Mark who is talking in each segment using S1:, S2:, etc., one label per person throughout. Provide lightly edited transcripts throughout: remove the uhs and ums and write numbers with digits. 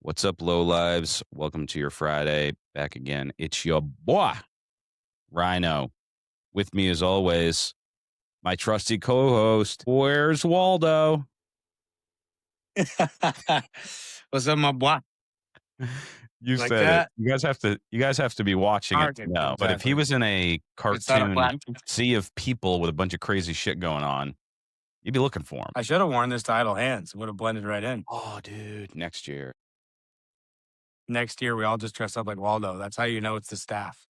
S1: What's up, Lowlives? Welcome to your Friday. Back again. It's your boy, Rhino. With me, as always, my trusty co-host. Where's Waldo?
S2: What's up, my boy?
S1: You
S2: Like
S1: said it.
S2: that?
S1: You guys have to be watching it to
S2: Target,
S1: know. But if he
S2: exactly.
S1: was in a
S2: It's not a
S1: cartoon
S2: platform.
S1: sea of people with a bunch of crazy shit going on, you'd be looking for him.
S2: I should have worn this to Idle Hands. It would have blended right in.
S1: Oh, dude, next year.
S2: Next year, we all just dress up like Waldo. That's how you know it's the staff.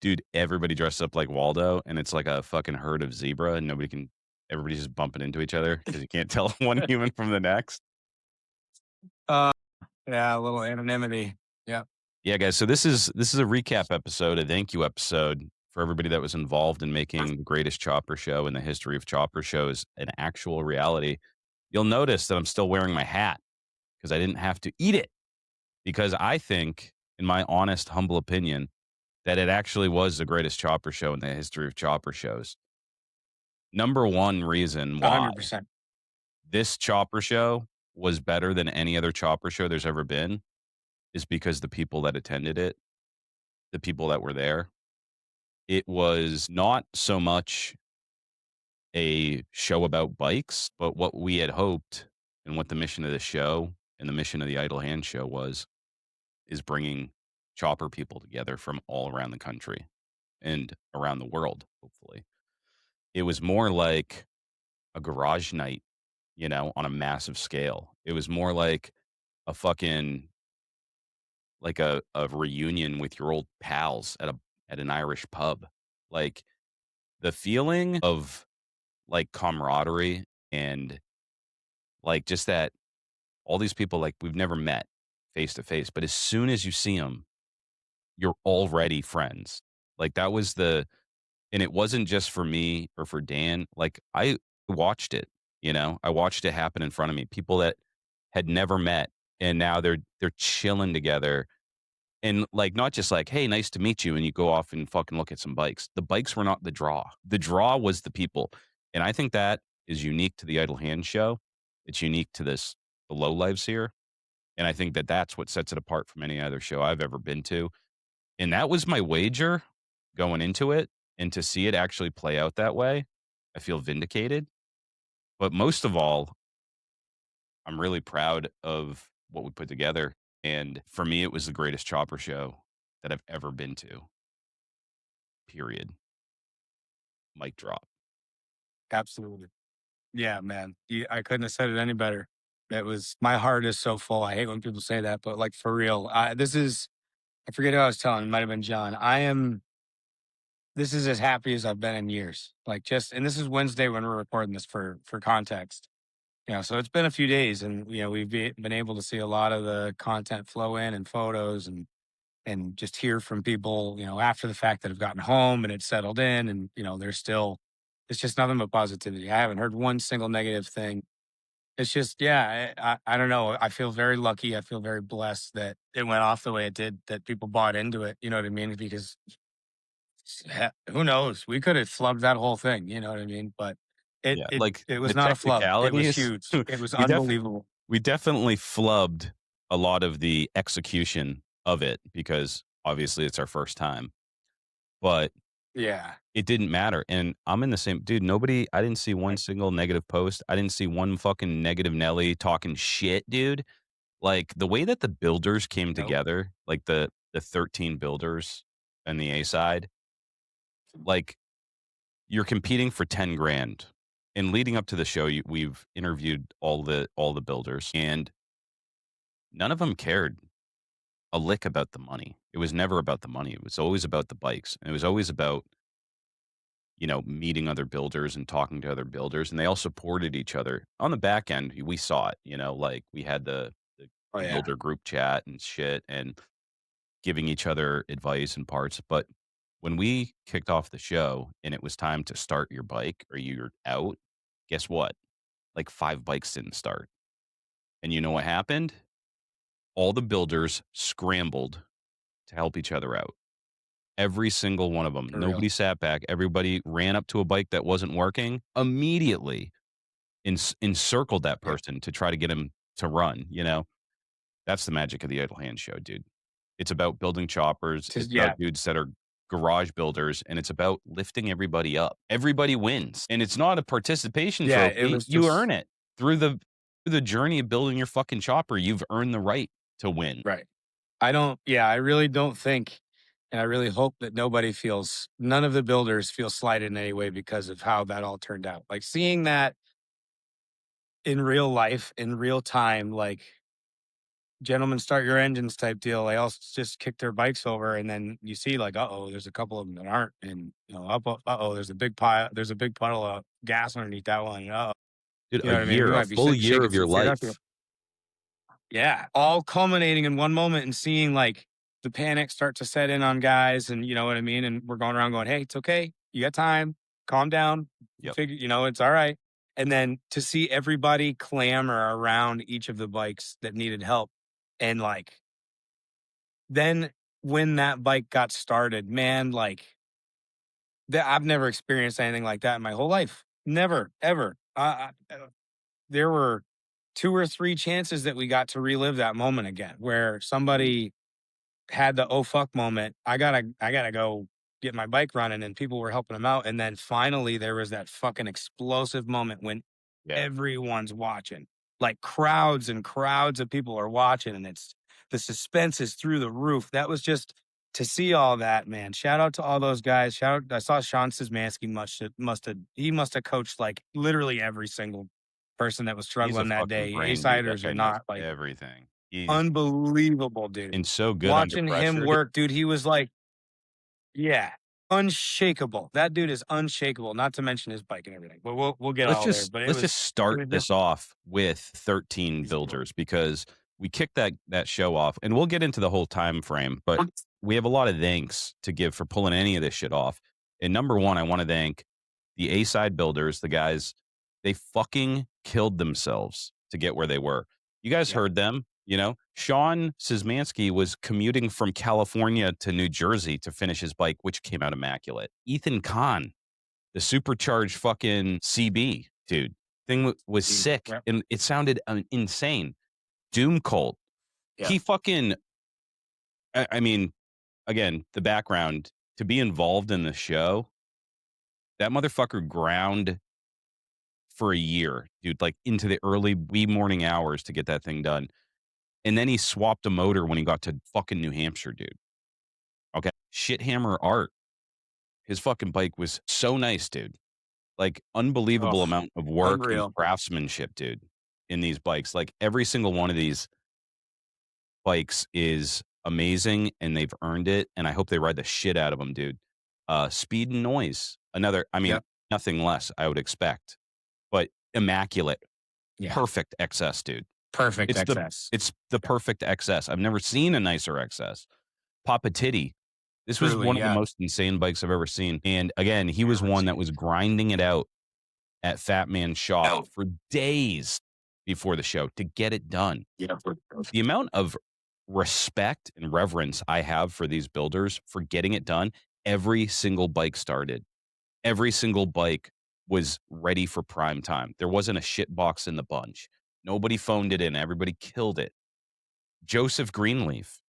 S1: Dude, everybody dressed up like Waldo, and it's like a fucking herd of zebra, and everybody's just bumping into each other because you can't tell one human from the next.
S2: Uh, yeah, a little anonymity. Yeah,
S1: Yeah, guys. So this is a recap episode, a thank you episode for everybody that was involved in making the greatest chopper show in the history of chopper shows an actual reality. You'll notice that I'm still wearing my hat because I didn't have to eat it. Because I think, in my honest, humble opinion, that it actually was the greatest chopper show in the history of chopper shows. Number one reason why
S2: 100%.
S1: this chopper show was better than any other chopper show there's ever been is because the people that attended it, the people that were there, it was not so much a show about bikes, but what we had hoped and what the mission of the show and the mission of the Idle Hand show was, is bringing chopper people together from all around the country and around the world, hopefully. It was more like a garage night, on a massive scale. It was more like a fucking like a reunion with your old pals at an Irish pub. Like the feeling of like camaraderie and like just that all these people like we've never met face to face, but as soon as you see them, you're already friends. Like that was and it wasn't just for me or for Dan. Like I watched it, I watched it happen in front of me. People that had never met and now they're chilling together. And like not just like, hey, nice to meet you, and you go off and fucking look at some bikes. The bikes were not the draw. The draw was the people. And I think that is unique to the Idle Hand show. It's unique to the Low Lives here. And I think that that's what sets it apart from any other show I've ever been to. And that was my wager going into it. And to see it actually play out that way, I feel vindicated. But most of all, I'm really proud of what we put together. And for me, it was the greatest chopper show that I've ever been to. Period. Mic drop.
S2: Absolutely. Yeah, man. I couldn't have said it any better. My heart is so full. I hate when people say that, but like for real, I forget who I was telling. It might have been John. This is as happy as I've been in years. And this is Wednesday when we're recording this for context. So it's been a few days, and been able to see a lot of the content flow in and photos, and just hear from people, after the fact that have gotten home and it's settled in, and it's just nothing but positivity. I haven't heard one single negative thing. It's just, yeah, I don't know. I feel very lucky. I feel very blessed that it went off the way it did, that people bought into it. You know what I mean? Because who knows? We could have flubbed that whole thing. You know what I mean? But it
S1: Yeah.
S2: it
S1: Like
S2: it
S1: the
S2: was not a flub. It was
S1: technicalities,
S2: huge. It was
S1: we def
S2: unbelievable.
S1: we definitely flubbed a lot of the execution of it because obviously it's our first time. But
S2: Yeah.
S1: it didn't matter, and I'm in the same dude, I didn't see one single negative post. I didn't see one fucking negative Nelly talking shit, dude. Like, the way that the builders came
S2: Nope.
S1: together, like the 13 builders and the A side, like, you're competing for 10 grand. And leading up to the show, we've interviewed all the builders, and none of them cared a lick about the money. It was never about the money. It was always about the bikes, and it was always about meeting other builders and talking to other builders, and they all supported each other. On the back end, we saw it, like we had the
S2: Oh yeah.
S1: builder group chat and shit and giving each other advice and parts. But when we kicked off the show and it was time to start your bike or you're out, guess what? Like 5 bikes didn't start. And you know what happened? All the builders scrambled to help each other out. Every single one of them.
S2: For real.
S1: Nobody sat back. Everybody ran up to a bike that wasn't working immediately, encircled that
S2: Yep.
S1: person to try to get him to run. That's the magic of the Idle Hands show, dude. It's about building choppers. It's
S2: Yeah,
S1: about dudes that are garage builders, and it's about lifting everybody up. Everybody wins, and it's not a participation
S2: yeah, it
S1: trophy.
S2: was
S1: You
S2: just
S1: earn it through the journey of building your fucking chopper. You've earned the right to win.
S2: right. I really don't think, and I really hope that none of the builders feel slighted in any way because of how that all turned out. Like seeing that in real life, in real time, like gentlemen start your engines type deal. They all just kick their bikes over, and then you see like, there's a couple of them that aren't, and there's a big puddle of gas underneath that one.
S1: Dude,
S2: You know what I mean? We
S1: a
S2: might be
S1: full year
S2: shaking
S1: of your
S2: some shit up.
S1: life.
S2: Yeah, all culminating in one moment and seeing like the panic start to set in on guys, and you know what I mean? And we're going around going, "Hey, it's okay. You got time. Calm down.
S1: Yep.
S2: It's all right." And then to see everybody clamor around each of the bikes that needed help, and like then when that bike got started, man, like that I've never experienced anything like that in my whole life. Never, ever. There were 2 or 3 chances that we got to relive that moment again, where
S1: Mhm.
S2: somebody had the "oh fuck" moment. I gotta go get my bike running, and people were helping them out. And then finally there was that fucking explosive moment when
S1: Yeah.
S2: everyone's watching. Like crowds and crowds of people are watching, and it's the suspense is through the roof. That was just to see all that, man. Shout out to all those guys. Shout out, I saw Sean Szymanski must have coached like literally every single person that was
S1: He's a
S2: struggling that
S1: fucking
S2: day.
S1: brain, dude. That
S2: A-siders
S1: guy
S2: or
S1: knows
S2: not, like
S1: everything. He's
S2: unbelievable, dude.
S1: and so good under
S2: Watching him
S1: pressure.
S2: work, dude, he was like, yeah, unshakable. That dude is unshakable, not to mention his bike and everything. But we'll get all there. But
S1: Let's just
S2: it
S1: start
S2: was
S1: this
S2: just
S1: off with 13 builders because we kicked that show off, and we'll get into the whole time frame, but we have a lot of thanks to give for pulling any of this shit off. And number one, I want to thank the A-side builders, the guys, they fucking killed themselves to get where they were. You guys
S2: yeah,
S1: heard them, you know. Sean Szymanski was commuting from California to New Jersey to finish his bike, which came out immaculate. Ethan Kahn, the supercharged fucking CB, dude. Thing was sick
S2: yeah,
S1: and it sounded insane. Doom Cult.
S2: yeah,
S1: He fucking, I mean, again, the background to be involved in the show, that motherfucker ground for a year, dude, like into the early wee morning hours to get that thing done. And then he swapped a motor when he got to fucking New Hampshire, dude. Okay. Shithammer Art. His fucking bike was so nice, dude. Like,
S2: oh,
S1: unbelievable amount of work and
S2: unreal.
S1: craftsmanship, dude, in these bikes. Like, every single one of these bikes is amazing, and they've earned it, and I hope they ride the shit out of them, dude. Speed and Noise, another I mean,
S2: Yep,
S1: nothing less, I would expect, but immaculate,
S2: yeah,
S1: perfect XS, dude.
S2: perfect
S1: It's the
S2: XS.
S1: it's the
S2: Yep,
S1: perfect XS. I've never seen a nicer XS. Papa Titty. This was
S2: truly,
S1: one of the
S2: yeah,
S1: most insane bikes I've ever seen, and again, he was one that was grinding it out at Fat Man's shop
S2: oh,
S1: for days before the show to get it done.
S2: yeah,
S1: The amount of respect and reverence I have for these builders for getting it done, every single bike started. Every single bike was ready for prime time. There wasn't a shit box in the bunch. Nobody phoned it in. Everybody killed it. Joseph Greenleaf,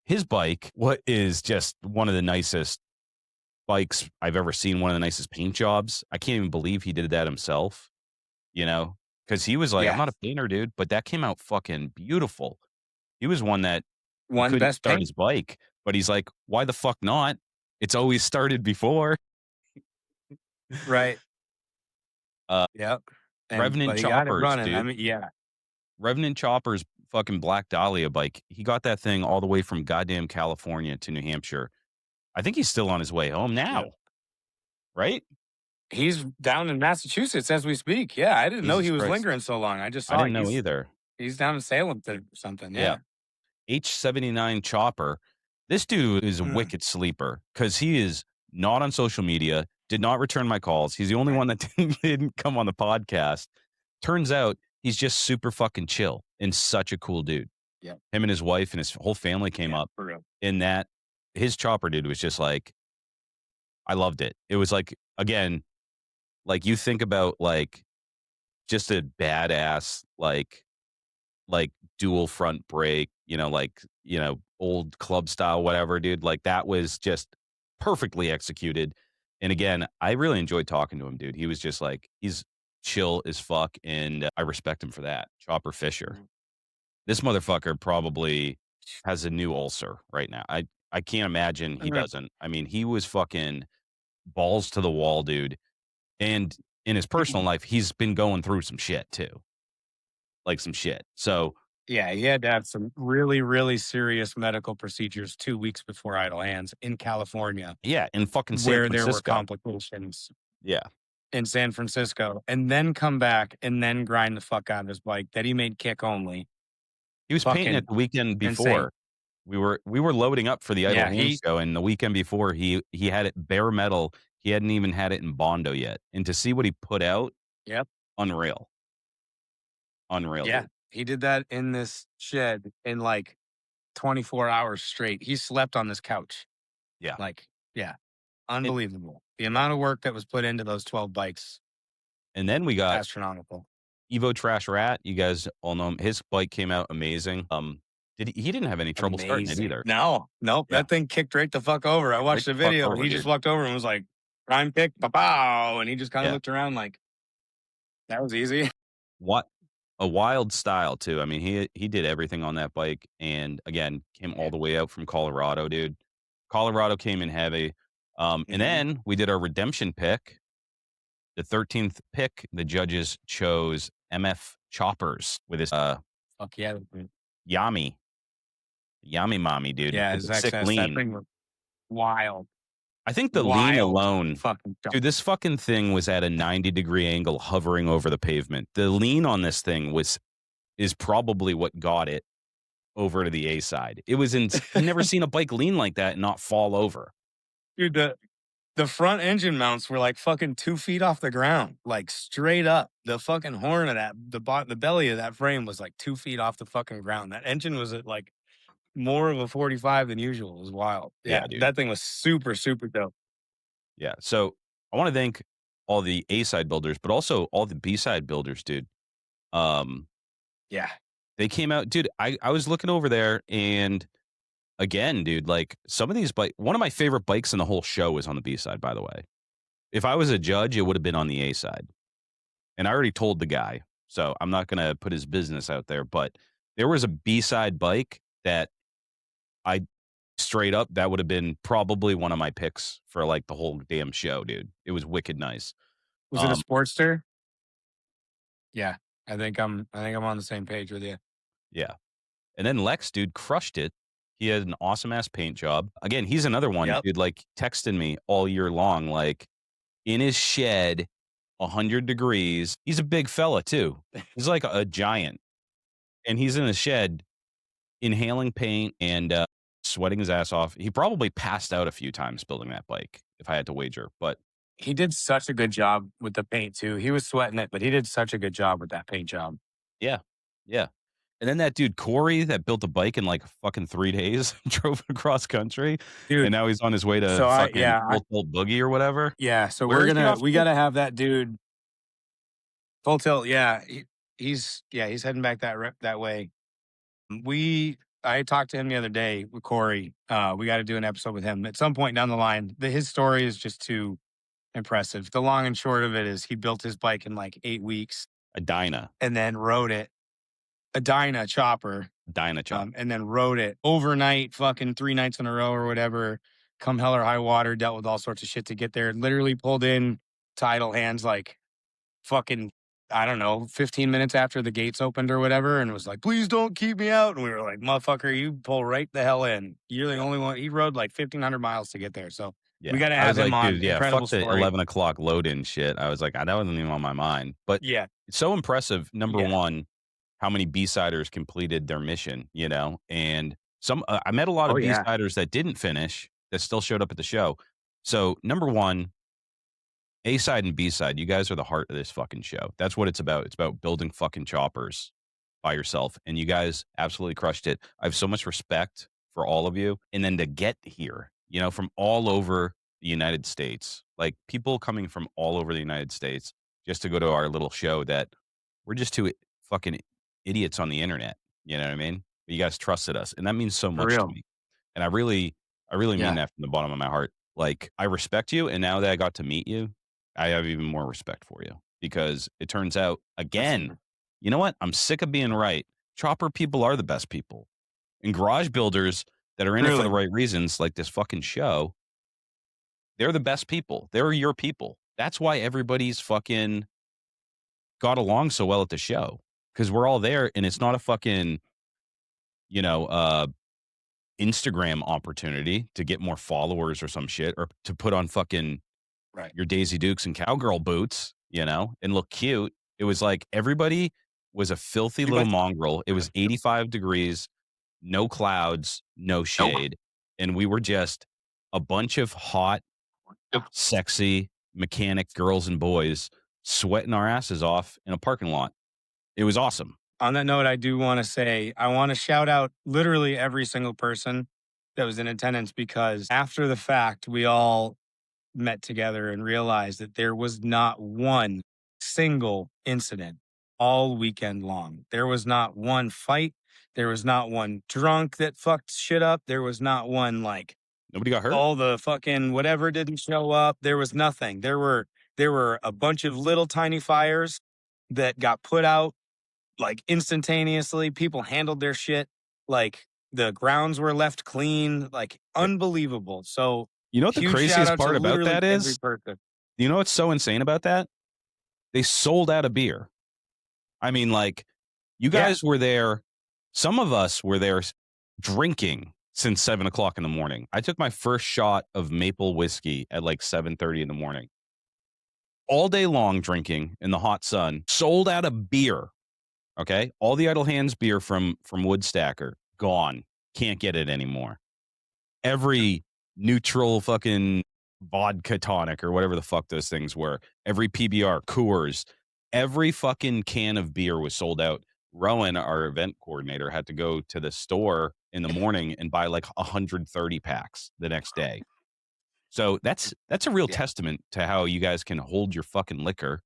S1: his bike, what is just one of the nicest bikes I've ever seen, one of the nicest paint jobs. I can't even believe he did that himself, you know, because he was like, I'm
S2: yeah.
S1: not a painter, dude, but that came out fucking beautiful. He was one that he
S2: One
S1: couldn't
S2: best
S1: start
S2: paint,
S1: his bike, but he's like, why the fuck not? It's always started before.
S2: right?
S1: Uh,
S2: Yep. And
S1: Revenant
S2: but he got it
S1: Choppers,
S2: running. I
S1: dude.
S2: mean, yeah,
S1: Revenant Choppers fucking Black Dahlia bike. He got that thing all the way from goddamn California to New Hampshire. I think he's still on his way home
S2: yeah.
S1: now, right?
S2: He's down in Massachusetts as we speak. Yeah, I didn't know he
S1: Jesus
S2: was
S1: Christ.
S2: lingering so long. I just
S1: I
S2: saw
S1: didn't know either.
S2: he's down in Salem or something.
S1: Yeah.
S2: Yeah.
S1: H79 Chopper. This dude is a
S2: Mm,
S1: wicked sleeper because he is not on social media, did not return my calls. He's the only one that didn't come on the podcast. Turns out he's just super fucking chill and such a cool dude.
S2: yeah,
S1: Him and his wife and his whole family came
S2: yeah,
S1: up
S2: for real.
S1: in that his chopper dude was just like, I loved it. It was like, again, like you think about like just a badass, like dual front brake, like, old club style, whatever, dude. Like that was just perfectly executed. And again, I really enjoyed talking to him, dude. He was just like, he's chill as fuck. And I respect him for that. Chopper Fisher.
S2: Mhm.
S1: This motherfucker probably has a new ulcer right now. I can't imagine he doesn't. I mean, he was fucking balls to the wall, dude. And in his personal life, he's been going through some shit too, like some shit. So
S2: Yeah, he had to have some really, really serious medical procedures 2 weeks before Idle Hands in California,
S1: yeah, in fucking San
S2: where there were
S1: Francisco.
S2: complications
S1: Yeah,
S2: in San Francisco, and then come back and then grind the fuck out of his bike that he made kick only.
S1: he was painting it
S2: Fucking
S1: the weekend
S2: insane.
S1: before. We were loading up for the Idle
S2: Yeah,
S1: Hands
S2: he
S1: show, and the weekend before, he had it bare metal. He hadn't even had it in Bondo yet, and to see what he put out,
S2: yep,
S1: unreal, unreal,
S2: yeah,
S1: dude.
S2: he did that in this shed in, like, 24 hours straight. He slept on this couch.
S1: Yeah,
S2: Like, yeah,
S1: and
S2: unbelievable. The
S1: yeah,
S2: amount of work that was put into those 12 bikes,
S1: and then we got
S2: astronomical.
S1: Evo Trash Rat. You guys all know him. His bike came out amazing. He didn't have any trouble starting it
S2: Amazing.
S1: either.
S2: No, nope,
S1: Yeah,
S2: that thing kicked right the fuck over. I
S1: right
S2: watched the
S1: the fuck
S2: video and
S1: over,
S2: he just
S1: dude.
S2: walked over and was like, "Prime kick, pow," and he just kinda
S1: Yeah.
S2: looked around like, "That was easy."
S1: What a wild style too. I mean, he did everything on that bike, and again, came all
S2: Yeah.
S1: the way out from Colorado, dude. Colorado came in heavy. And
S2: Mhm.
S1: then we did our redemption pick. The 13th pick, the judges chose MF Choppers with his
S2: Fuck yeah. Mhm.
S1: Yami, Yami Mommy, dude,
S2: Yeah,
S1: with
S2: his
S1: the sick
S2: XS, that
S1: lean.
S2: thing was wild,
S1: I think the lean
S2: wild
S1: alone,
S2: fucking
S1: dude,
S2: jump.
S1: this fucking thing was at a 90-degree angle hovering over the pavement. The lean on this thing is probably what got it over to the A side. It was I've never seen a bike lean like that and not fall over.
S2: Dude, the front engine mounts were like fucking 2 feet off the ground, like straight up. The fucking horn of that, the belly of that frame was like 2 feet off the fucking ground. That engine was at like more of a 45 than usual. It was wild.
S1: Yeah,
S2: Yeah,
S1: dude.
S2: that thing was super, super dope.
S1: Yeah. So I want to thank all the A side builders, but also all the B side builders, dude. Um,
S2: Yeah.
S1: they came out, dude. I was looking over there, and again, dude, like some of these bike. One of my favorite bikes in the whole show is on the B side. By the way, if I was a judge, it would have been on the A side, and I already told the guy, so I'm not gonna put his business out there. But there was a B side bike that I straight up, that would have been probably one of my picks for, like, the whole damn show, dude. It was wicked nice.
S2: Was it a
S1: Um,
S2: Sportster? Yeah. I think I'm on the same page with you.
S1: yeah. And then Lex, dude, crushed it. He had an awesome ass paint job. Again, he's another one,
S2: Yep.
S1: dude, like, texting me all year long, like, in his shed, 100 degrees. He's a big fella too. He's like a giant, and he's in his shed inhaling paint and, sweating his ass off. He probably passed out a few times building that bike, if I had to wager, but
S2: He did such a good job with the paint too. He was sweating it, but he did such a good job with that paint job.
S1: yeah, yeah. And then that dude Corey that built a bike in like fucking 3 days, drove across country, and
S2: Dude,
S1: now he's on his way to
S2: so I
S1: fucking
S2: yeah, I
S1: Full Tilt Boogie or whatever.
S2: yeah, so
S1: Where is he off
S2: we
S1: to?
S2: gotta have that dude full tilt, yeah. He's heading back that way. I talked to him the other day with Corey. We got to do an episode with him at some point down the line. His story is just too impressive. The long and short of it is he built his bike in like 8 weeks
S1: A Dyna,
S2: and then rode it, a Dyna chopper,
S1: Dyna chop.
S2: and then rode it overnight, fucking 3 nights in a row or whatever. Come hell or high water, dealt with all sorts of shit to get there. Literally pulled in tidal hands like fucking, I don't know, 15 minutes after the gates opened or whatever, and was like, please don't keep me out. And we were like, motherfucker, you pull right the hell in. You're the
S1: Yeah,
S2: only one. He rode like 1,500 miles to get there. So we
S1: yeah.
S2: got to
S1: I
S2: have
S1: was
S2: him
S1: like,
S2: on.
S1: dude, yeah, fuck
S2: Incredible
S1: the
S2: story.
S1: 11 o'clock load in shit. I was like, that wasn't even on my mind. But
S2: Yeah.
S1: it's so impressive. Number
S2: Yeah.
S1: one, how many B-siders completed their mission, and I met a lot
S2: Oh,
S1: of
S2: yeah.
S1: B-siders that didn't finish that still showed up at the show. So number one, A side and B side, you guys are the heart of this fucking show. That's what it's about. It's about building fucking choppers by yourself. And you guys absolutely crushed it. I have so much respect for all of you. And then to get here, from all over the United States, like people coming from all over the United States just to go to our little show that we're just two fucking idiots on the internet. You know what I mean? You guys trusted us, and that means so
S2: For
S1: much to
S2: real.
S1: me. And I really mean
S2: Yeah,
S1: that from the bottom of my heart. Like, I respect you, and now that I got to meet you, I have even more respect for you because it turns out, again,
S2: absolutely.
S1: you know what? I'm sick of being right. Chopper people are the best people. And garage builders that are in it for the
S2: Truly.
S1: right reasons, like this fucking show, they're the best people. They're your people. That's why everybody's fucking got along so well at the show because we're all there and it's not a fucking, you know, Instagram opportunity to get more followers or some shit or to put on fucking
S2: Right.
S1: your Daisy Dukes and cowgirl boots, and look cute. It was like everybody was a filthy
S2: You
S1: little
S2: bet.
S1: mongrel. It was 85 degrees, no clouds, no
S2: Nope.
S1: shade. And we were just a bunch of hot,
S2: Yep.
S1: sexy mechanic girls and boys sweating our asses off in a parking lot. It was awesome.
S2: On that note, I do want to say I want to shout out literally every single person that was in attendance because after the fact, we all met together and realized that there was not one single incident all weekend long. There was not one fight. There was not one drunk that fucked shit up. There was not one like
S1: Nobody got hurt.
S2: all the fucking whatever didn't show up. There was nothing. There were a bunch of little tiny fires that got put out like instantaneously. People handled their shit like the grounds were left clean, like unbelievable. So
S1: You know what the
S2: huge shout
S1: craziest
S2: out to
S1: part about
S2: literally
S1: that
S2: every
S1: is?
S2: person.
S1: You know what's so insane about that? They sold out of beer. I mean, like, you
S2: Yeah.
S1: guys were there. Some of us were there drinking since 7 o'clock in the morning. I took my first shot of maple whiskey at like 7:30 in the morning. All day long drinking in the hot sun. Sold out of beer. Okay, all the Idle Hands beer from Woodstacker gone. Can't get it anymore. Every neutral fucking vodka tonic or whatever the fuck those things were. Every PBR, Coors, every fucking can of beer was sold out. Rowan, our event coordinator, had to go to the store in the morning and buy like 130 packs the next day. So that's a real
S2: Yeah.
S1: testament to how you guys can hold your fucking liquor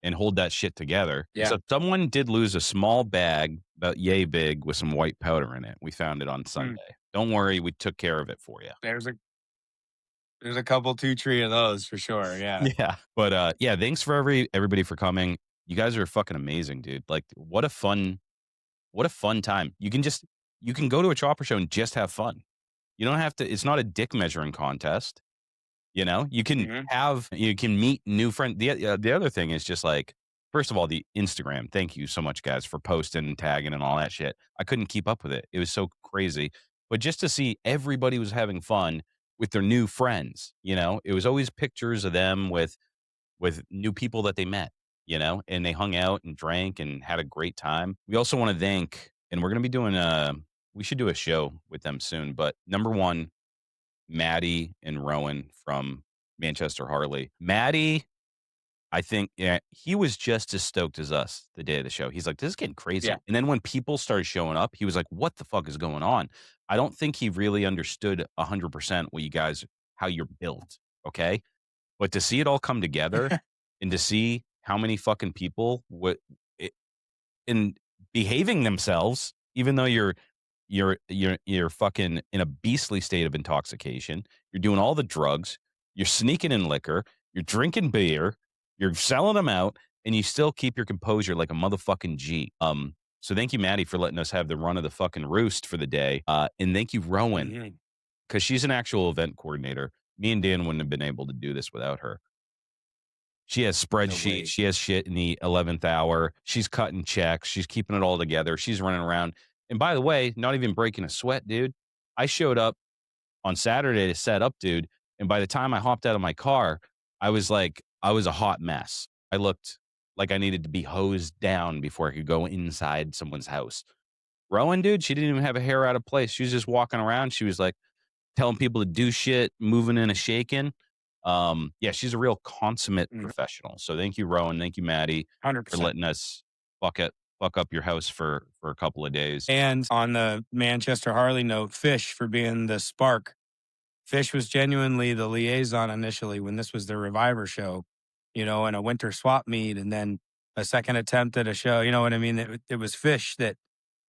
S1: and hold that shit together.
S2: Yeah.
S1: So someone did lose a small bag about yay big with some white powder in it. We found it on
S2: Mm.
S1: Sunday. Don't worry, we took care of it for you.
S2: There's a couple, two, three of those for sure. Yeah.
S1: Yeah. But yeah, thanks for everybody for coming. You guys are fucking amazing, dude. Like what a fun time. You can go to a chopper show and just have fun. You don't have to it's not a dick measuring contest.
S2: Hmm.
S1: You can meet new friends. The other thing is just like, first of all, the Instagram. Thank you so much, guys, for posting and tagging and all that shit. I couldn't keep up with it. It was so crazy. But just to see everybody was having fun with their new friends, it was always pictures of them with new people that they met, and they hung out and drank and had a great time. We also want to thank, and we're going to be doing we should do a show with them soon. But number one, Maddie and Rowan from Manchester Harley. Maddie, I think, yeah, he was just as stoked as us the day of the show. He's like, this is getting crazy.
S2: Yeah.
S1: And then when people started showing up, he was like, what the fuck is going on? I don't think he really understood 100% how you're built. Okay. But to see it all come together and to see how many fucking people in behaving themselves, even though you're fucking in a beastly state of intoxication. You're doing all the drugs. You're sneaking in liquor. You're drinking beer. You're selling them out, and you still keep your composure like a motherfucking G. So thank you, Maddie, for letting us have the run of the fucking roost for the day. And thank you, Rowan,
S2: Hmm.
S1: because she's an actual event coordinator. Me and Dan wouldn't have been able to do this without her. She has
S2: No
S1: spreadsheets.
S2: way.
S1: She has shit in the 11th hour. She's cutting checks. She's keeping it all together. She's running around. And by the way, not even breaking a sweat, dude. I showed up on Saturday to set up, dude. And by the time I hopped out of my car, I was a hot mess. I looked like I needed to be hosed down before I could go inside someone's house. Rowan, dude, she didn't even have a hair out of place. She was just walking around. She was like, telling people to do shit, moving and a shaking. Yeah, she's a real consummate
S2: Mm.
S1: professional. So thank you, Rowan. Thank you, Maddie, for
S2: 100%.
S1: letting us fuck up your house for a couple of days.
S2: And on the Manchester Harley note, Fish for being the spark. Fish was genuinely the liaison initially when this was the Reviver show, and a winter swap meet, and then a second attempt at a show. You know what I mean? It was Fish that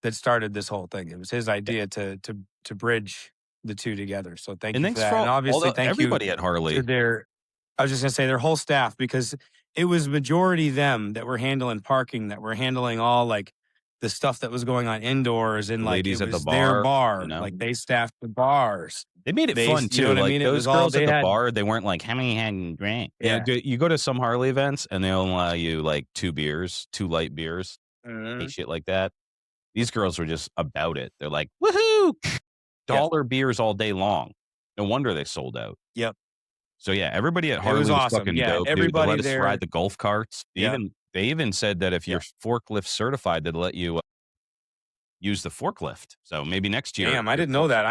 S2: that started this whole thing. It was his
S1: Yeah.
S2: idea to bridge the two together. So thank
S1: And
S2: you for
S1: thanks
S2: that.
S1: for
S2: And
S1: all
S2: obviously
S1: the
S2: thank you
S1: everybody at
S2: to
S1: Harley.
S2: their I was just gonna say their whole staff, because it was majority them that were handling parking, that were handling all like the stuff that was going on indoors, and
S1: The
S2: like it
S1: ladies at the
S2: was their
S1: bar, you
S2: bar.
S1: know?
S2: Like they staffed the bars.
S1: They made it fun
S2: You know
S1: too,
S2: what I
S1: like,
S2: mean? It was
S1: those
S2: all
S1: girls at
S2: they
S1: the
S2: had.
S1: bar, they weren't like, "How many had drink?" You know,
S2: Yeah.
S1: you go to some Harley events, and they only allow you, like, 2 beers, 2 light beers, hate
S2: Mhm.
S1: shit like that. These girls were just about it. They're like, "Woohoo!
S2: Yeah.
S1: Dollar beers all day long." No wonder they sold out.
S2: Yep.
S1: So, yeah, everybody at
S2: It was
S1: Harley was
S2: awesome.
S1: fucking
S2: Yeah, and
S1: dope, dude. They
S2: everybody
S1: let us ride
S2: there.
S1: the golf carts.
S2: Yep.
S1: They even said that if
S2: Yeah.
S1: you're forklift certified, they'd let you, use the forklift. So, maybe next year, if
S2: Damn, I
S1: you're
S2: didn't know
S1: fork
S2: that.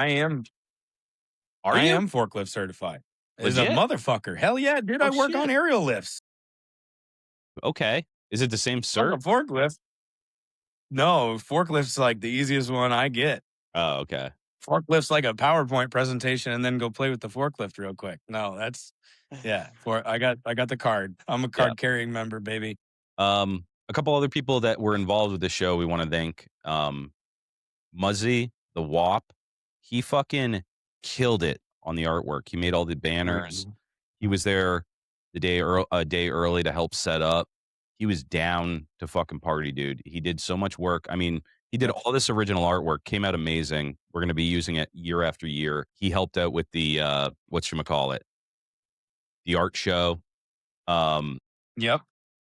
S1: Are
S2: I
S1: you?
S2: am forklift certified. Is a
S1: Legit?
S2: motherfucker. Hell yeah, dude.
S1: Oh,
S2: I work on
S1: shit.
S2: aerial lifts.
S1: Okay. Is it the same
S2: On
S1: cert?
S2: the forklift. No, forklift's like the easiest one I get.
S1: Oh, okay.
S2: Forklift's like a PowerPoint presentation and then go play with the forklift real quick. No, that's yeah. For I got the card. I'm a
S1: Yeah.
S2: card carrying member, baby.
S1: A couple other people that were involved with the show we wanna thank, Muzzy, the WAP. He fucking killed it on the artwork. He made all the banners.
S2: Mhm.
S1: He was there a day early to help set up. He was down to fucking party, dude. He did so much work. I mean, he did
S2: Yep.
S1: all this original artwork, came out amazing. We're gonna be using it year after year. He helped out with the, whatchamacallit, the art show. Um,
S2: Yep.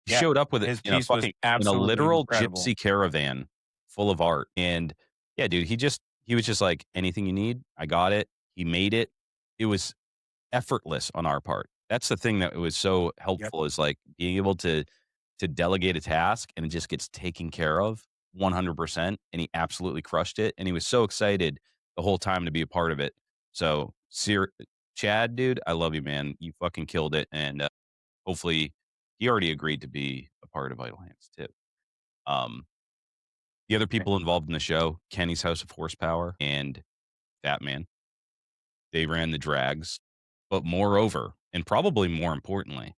S1: he
S2: Yeah.
S1: showed up with it
S2: His piece was
S1: in a
S2: absolutely
S1: literal
S2: incredible.
S1: gypsy caravan full of art, and yeah, dude, he was just like, "Anything you need, I got it." He made it. It was effortless on our part. That's the thing that was so
S2: Yep.
S1: helpful, is, like, being able to delegate a task, and it just gets taken care of 100%, and he absolutely crushed it, and he was so excited the whole time to be a part of it. So, Chad, dude, I love you, man. You fucking killed it, and, hopefully he already agreed to be a part of Idle Hands too. Um, the other
S2: Okay.
S1: people involved in the show, Kenny's House of Horsepower and Fat Man, they ran the drags. But moreover, and probably more importantly,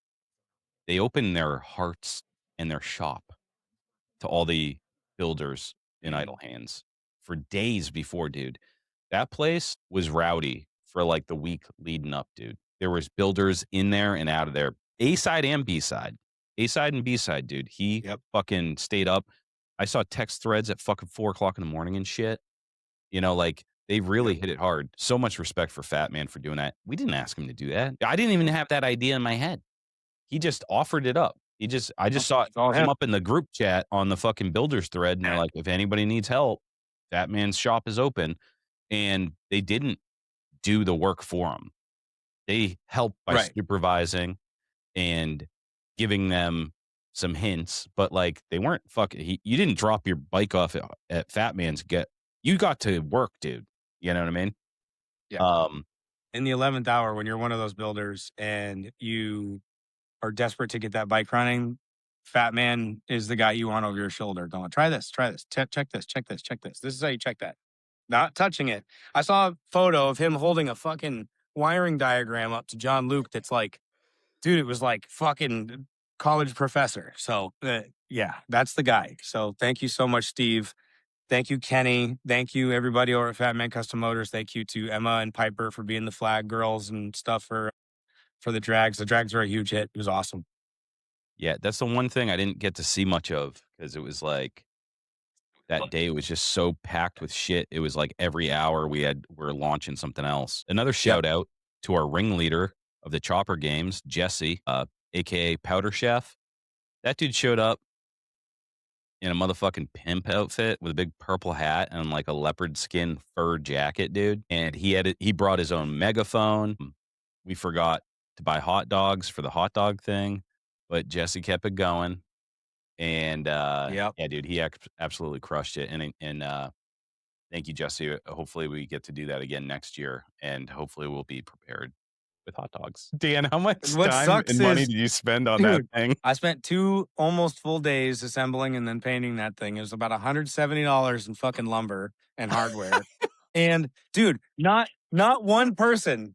S1: they opened their hearts and their shop to all the builders in
S2: Mhm.
S1: Idle Hands for days before, dude. That place was rowdy for like the week leading up, dude. There was builders in there and out of there. A side and B side. A side and B side, dude. He
S2: Yep.
S1: fucking stayed up. I saw text threads at fucking 4 o'clock in the morning and shit. You know, like they really
S2: Yep.
S1: hit it hard. So much respect for Fat Man for doing that. We didn't ask him to do that. I didn't even have that idea in my head. He just offered it up. I just
S2: Yep.
S1: saw it
S2: It's all
S1: come
S2: him.
S1: up in the group chat on the fucking builders thread, and they're like, if anybody needs help, Fat Man's shop is open. And they didn't do the work for him. They helped by
S2: Right.
S1: supervising and giving them some hints, but like they weren't you didn't drop your bike off at Fat Man's you got to work, dude. You know what I mean?
S2: Yeah.
S1: Um,
S2: In the 11th hour, when you're one of those builders and you are desperate to get that bike running, Fat Man is the guy you want over your shoulder going, try this, check this, check this, check this. This is how you check that. Not touching it. I saw a photo of him holding a fucking wiring diagram up to John Luke that's like, dude, it was like fucking college professor. So, yeah, that's the guy. So, thank you so much, Steve. Thank you, Kenny. Thank you, everybody over at Fat Man Custom Motors. Thank you to Emma and Piper for being the flag girls and stuff for the drags. The drags are a huge hit. It was awesome.
S1: yeah, that's the one thing I didn't get to see much of because it was like that day was just so packed with shit. It was like every hour we're launching something else. Another
S2: Yep.
S1: shout out to our ringleader of the Chopper games, Jesse, aka Powder Chef. That dude showed up in a motherfucking pimp outfit with a big purple hat and like a leopard skin fur jacket, dude. And he brought his own megaphone. We forgot to buy hot dogs for the hot dog thing, but Jesse kept it going. And
S2: Yep.
S1: yeah, dude, he absolutely crushed it. And thank you, Jesse. Hopefully we get to do that again next year, and hopefully we'll be prepared with hot dogs. Dan, how
S2: And
S1: much
S2: what
S1: time
S2: sucks
S1: and money
S2: is,
S1: did you spend on that
S2: dude,
S1: thing?
S2: I spent 2 almost full days assembling and then painting that thing. It was about $170 in fucking lumber and hardware. And dude, not one person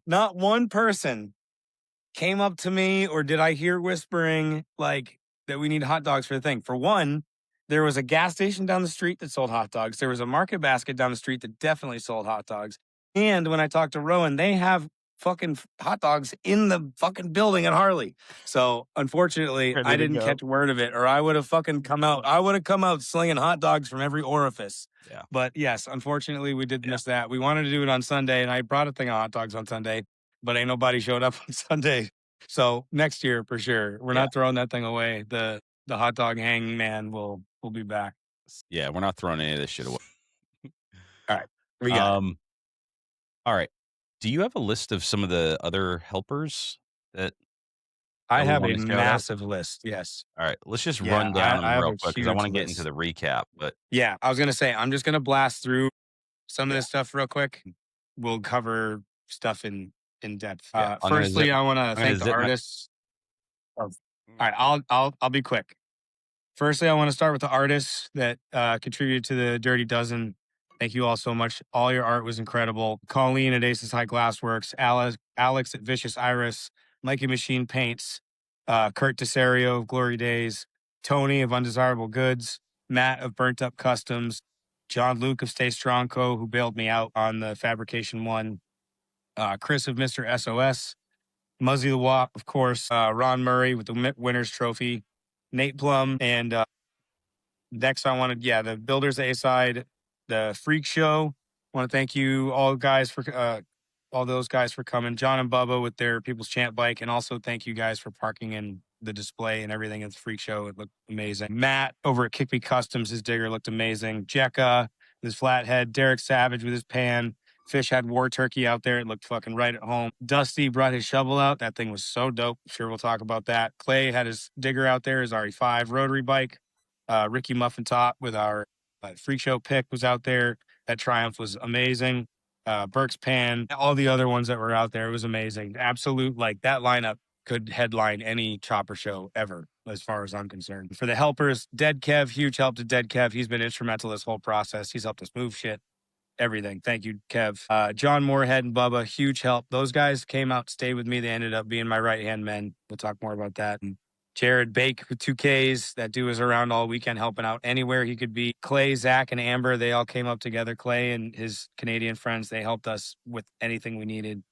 S2: came up to me or did I hear whispering like that we need hot dogs for the thing. For one, There was a gas station down the street that sold hot dogs. There was a Market Basket down the street that definitely sold hot dogs. And when I talked to Rowan, they have fucking hot dogs in the fucking building at Harley. So unfortunately,
S1: Ready
S2: I
S1: to
S2: didn't
S1: go.
S2: catch word of it, or I would have fucking come out. I would have come out slinging hot dogs from every orifice.
S1: Yeah.
S2: But yes, unfortunately, we did
S1: Yeah.
S2: miss that. We wanted to do it on Sunday, and I brought a thing of hot dogs on Sunday, but ain't nobody showed up on Sunday. So next year for sure, we're
S1: Yeah.
S2: not throwing that thing away. The hot dog hangman will be back.
S1: Yeah. We're not throwing any of this shit away.
S2: All right, we got it.
S1: Um, all right. Do you have a list of some of the other helpers that
S2: I
S1: we
S2: have
S1: want
S2: a
S1: to shout out?
S2: massive list. Yes.
S1: All right. Let's just
S2: Yeah,
S1: run down
S2: I
S1: them
S2: have
S1: real
S2: a
S1: quick because I want
S2: huge
S1: to get into
S2: list.
S1: the recap. But
S2: Yeah, I was gonna say I'm just gonna blast through some of
S1: yeah,
S2: this stuff real quick. We'll cover stuff in depth.
S1: yeah.
S2: Firstly, I want to
S1: I'm gonna
S2: thank the
S1: zip my.
S2: artists. All right, I'll be quick. Firstly, I want to start with the artists that contributed to the Dirty Dozen. Thank you all so much. All your art was incredible. Colleen at Aces High Glassworks, Alex at Vicious Iris, Mikey Machine Paints, Kurt Desario of Glory Days, Tony of Undesirable Goods, Matt of Burnt Up Customs, John Luke of Stay Strong Co., who bailed me out on the fabrication one, Chris of Mr. SOS, Muzzy the Wop, of course, Ron Murray with the Winners Trophy, Nate Plum, and next, I wanted, yeah, the Builders A side, the Freak Show. I want to thank you all those guys for coming. John and Bubba with their People's Champ bike, and also thank you guys for parking in the display and everything at the Freak Show. It looked amazing. Matt over at Kick Me Customs, his digger looked amazing. Jekka, his flathead. Derek Savage with his pan. Fish had War Turkey out there. It looked fucking right at home. Dusty brought his shovel out. That thing was so dope. Sure, we'll talk about that. Clay had his digger out there, his RE5 rotary bike. Ricky Muffin Top with our Freak Show pick was out there. That Triumph was amazing. Burke's Pan, all the other ones that were out there, it was amazing. Absolute, like that lineup could headline any chopper show ever, as far as I'm concerned. For the helpers, Dead Kev, huge help to Dead Kev. He's been instrumental this whole process. He's helped us move shit, everything. Thank you, Kev. John Moorhead and Bubba, huge help. Those guys came out, stayed with me. They ended up being my right hand men. We'll talk more about that. And Jared Bake with 2Ks. That dude was around all weekend helping out anywhere he could be. Clay, Zach, and Amber, they all came up together. Clay and his Canadian friends, they helped us with anything we needed.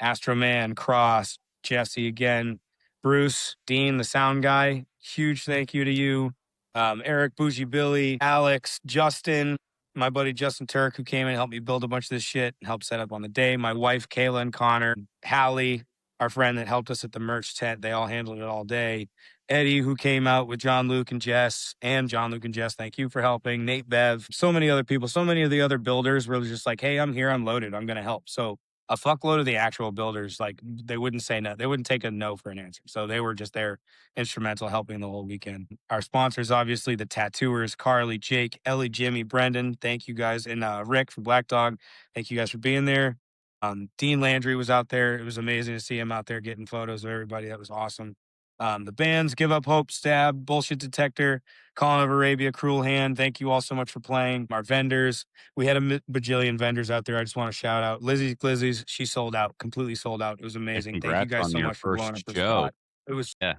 S2: Astro Man, Cross, Jesse again, Bruce, Dean, the sound guy. Huge thank you to you. Eric, Bougie Billy, Alex, Justin, my buddy Justin Turk, who came and helped me build a bunch of this shit and helped set up on the day. My wife, Kayla and Connor, Hallie, our friend that helped us at the merch tent. They all handled it all day. Eddie, who came out with John Luke and Jess, and John Luke and Jess, thank you for helping. Nate Bev, so many other people, so many of the other builders were just like, hey, I'm here, I'm loaded, I'm going to help. So a fuckload of the actual builders, like they wouldn't say no, they wouldn't take a no for an answer. So they were just there instrumental helping the whole weekend. Our sponsors, obviously, the tattooers, Carly, Jake, Ellie, Jimmy, Brendan. Thank you guys. And Rick from Black Dog. Thank you guys for being there. Dean Landry was out there. It was amazing to see him out there getting photos of everybody. That was awesome. The bands, Give Up Hope, Stab, Bullshit Detector, Colin of Arabia, Cruel Hand. Thank you all so much for playing. Our vendors, we had a bajillion vendors out there. I just want to shout out Lizzie's Glizzies. She sold out, completely sold out. It was
S1: And
S2: amazing. Thank you
S1: congrats
S2: guys
S1: on
S2: so
S1: your
S2: much for blowing up
S1: first
S2: the
S1: show.
S2: spot. It was
S1: Yeah.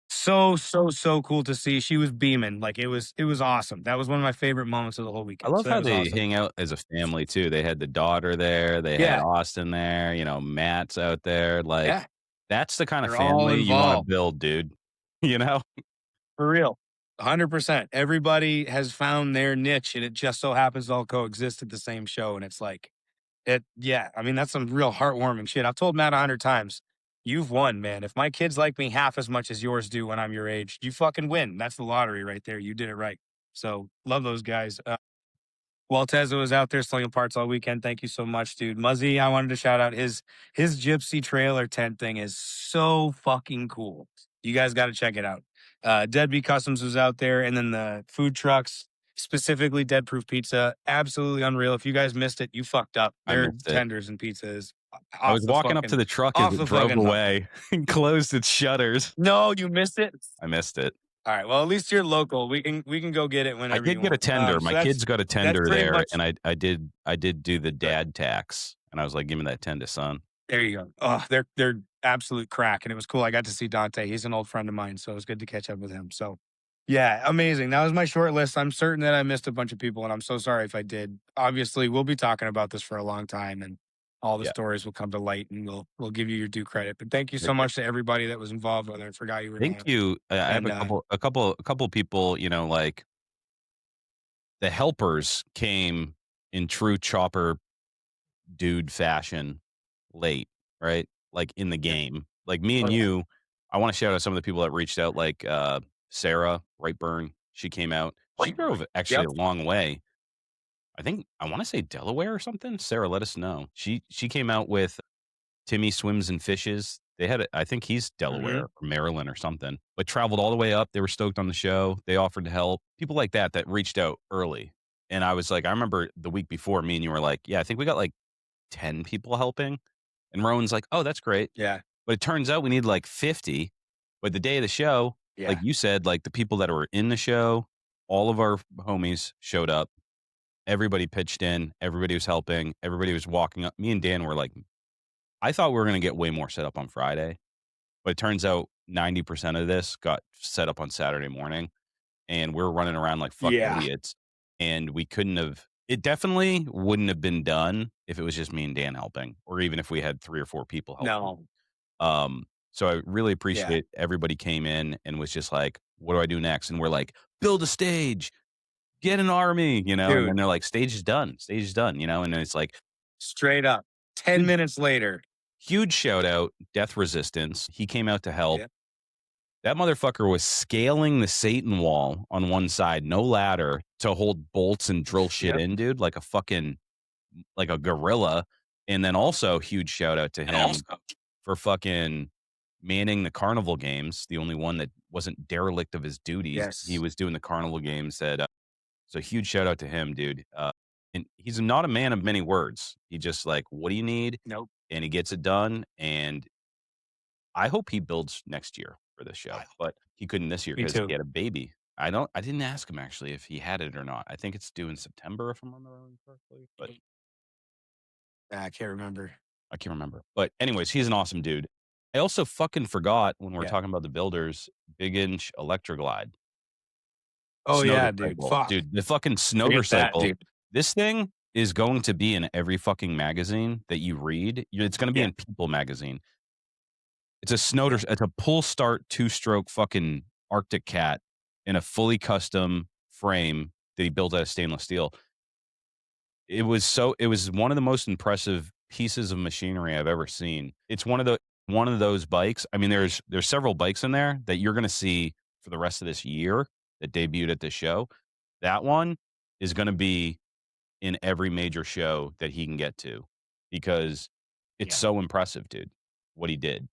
S2: so cool to see. She was beaming. Like it was awesome. That was one of my favorite moments of the whole
S1: I
S2: weekend.
S1: love
S2: So that
S1: how
S2: was
S1: they
S2: awesome.
S1: hang out as a family too. They had the daughter there, they had
S2: Yeah,
S1: Austin there, Matt's out there. Like,
S2: yeah.
S1: that's the kind of
S2: They're all
S1: family you want to
S2: involved.
S1: build, dude. You know?
S2: For real. 100%. Everybody has found their niche and it just so happens to all coexist at the same show. And it's like yeah, I mean, that's some real heartwarming shit. I've told Matt 100 times, you've won, man. If my kids like me half as much as yours do when I'm your age, you fucking win. That's the lottery right there. You did it right. So love those guys. Walteza was out there slinging parts all weekend. Thank you so much, dude. Muzzy, I wanted to shout out his gypsy trailer tent thing is so fucking cool. You guys got to check it out. Deadbeat Customs was out there, and then the food trucks, specifically Dead Proof Pizza, absolutely unreal. If you guys missed it, you fucked up.
S1: I
S2: Their
S1: missed it.
S2: tenders and pizza is
S1: I was walking up to the truck as
S2: off
S1: it
S2: the
S1: drove
S2: fucking hook.
S1: away and closed its shutters.
S2: No, you missed it.
S1: I missed it.
S2: All right. Well, at least you're local. We can go get it
S1: I
S2: whenever
S1: did
S2: you
S1: get a
S2: want.
S1: tender.
S2: So
S1: My
S2: that's
S1: kids got a
S2: that's
S1: tender
S2: pretty
S1: there,
S2: much
S1: and I did do the dad tax, and I was like, "Give me that tender, son."
S2: There you go. Oh, they're absolute crack, and it was cool. I got to see Dante. He's an old friend of mine, so it was good to catch up with him. So, Yeah, amazing. That was my short list. I'm certain that I missed a bunch of people, and I'm so sorry if I did. Obviously, we'll be talking about this for a long time, and all the
S1: Yeah.
S2: stories will come to light, and we'll give you your due credit. But thank you
S1: Right
S2: so
S1: there.
S2: much to everybody that was involved, whether I forgot you or
S1: Thank
S2: not.
S1: you. I have
S2: And
S1: a couple people, like the helpers came in true chopper dude fashion late, right? Like in the
S2: yeah,
S1: game. Like me
S2: oh
S1: and
S2: yeah,
S1: you, I want to shout out some of the people that reached out, like Sarah Brightburn. She came out. She drove actually
S2: yep,
S1: a long way. I think I want to say Delaware or something. Sarah, let us know. She came out with Timmy Swims and Fishes. They had, I think he's Delaware
S2: hmm
S1: or Maryland or something, but traveled all the way up. They were stoked on the show. They offered to help. People like that reached out early. And I was like, I remember the week before, me and you were like, yeah, I think we got like 10 people helping. And Rowan's like, oh, that's great.
S2: yeah,
S1: But it turns out we need like 50. But the day of the show, like
S2: yeah,
S1: you said, like the people that were in the show, all of our homies showed up. Everybody pitched in. Everybody was helping. Everybody was walking up. Me and Dan were like, I thought we were going to get way more set up on Friday, but it turns out 90% of this got set up on Saturday morning, and we're running around like fucking
S2: yeah.
S1: idiots. And we couldn't have, it definitely wouldn't have been done if it was just me and Dan helping, or even if we had 3 or 4 people helping.
S2: No,
S1: So I really
S2: yeah,
S1: appreciate everybody came in and was just like, what do I do next? And we're like, build a stage, get an army, and then
S2: dude,
S1: they're like, stage is done, and then it's like,
S2: straight up. 10 minutes later,
S1: huge shout out, Death Resistance. He came out to help.
S2: yeah,
S1: That motherfucker was scaling the Satan wall on one side, no ladder to hold bolts and drill shit
S2: yep,
S1: in, dude, like a fucking like a gorilla. And then also huge shout out to
S2: and
S1: him
S2: also,
S1: for fucking manning the carnival games, the only one that wasn't derelict of his duties. He
S2: yes,
S1: was doing the carnival games so huge shout out to him, dude. And he's not a man of many words. He just like, what do you need?
S2: nope.
S1: And he gets it done. And I hope he builds next year for this show, but he couldn't this year
S2: Me
S1: because he
S2: too.
S1: had a baby. I didn't ask him actually if he had it or not. I think it's due in September if I'm remembering correctly, but
S2: I can't remember.
S1: I can't remember. But anyways, he's an awesome dude. I also fucking forgot when we are
S2: Yeah.
S1: talking about the builders, Big Inch Electroglide,
S2: Oh yeah, dude.
S1: Snowdercycle.
S2: Fuck.
S1: Dude, the fucking
S2: Forget that,
S1: Snowdercycle.
S2: dude.
S1: This thing is going to be in every fucking magazine that you read. It's going to be
S2: Yeah.
S1: in People magazine. It's a
S2: Yeah.
S1: It's a pull start two-stroke fucking Arctic Cat in a fully custom frame that he built out of stainless steel. It was one of the most impressive pieces of machinery I've ever seen. It's one of those bikes. I mean, there's several bikes in there that you're gonna see for the rest of this year that debuted at this show. That one is gonna be in every major show that he can get to because it's
S2: Yeah.
S1: so impressive, dude, what he did.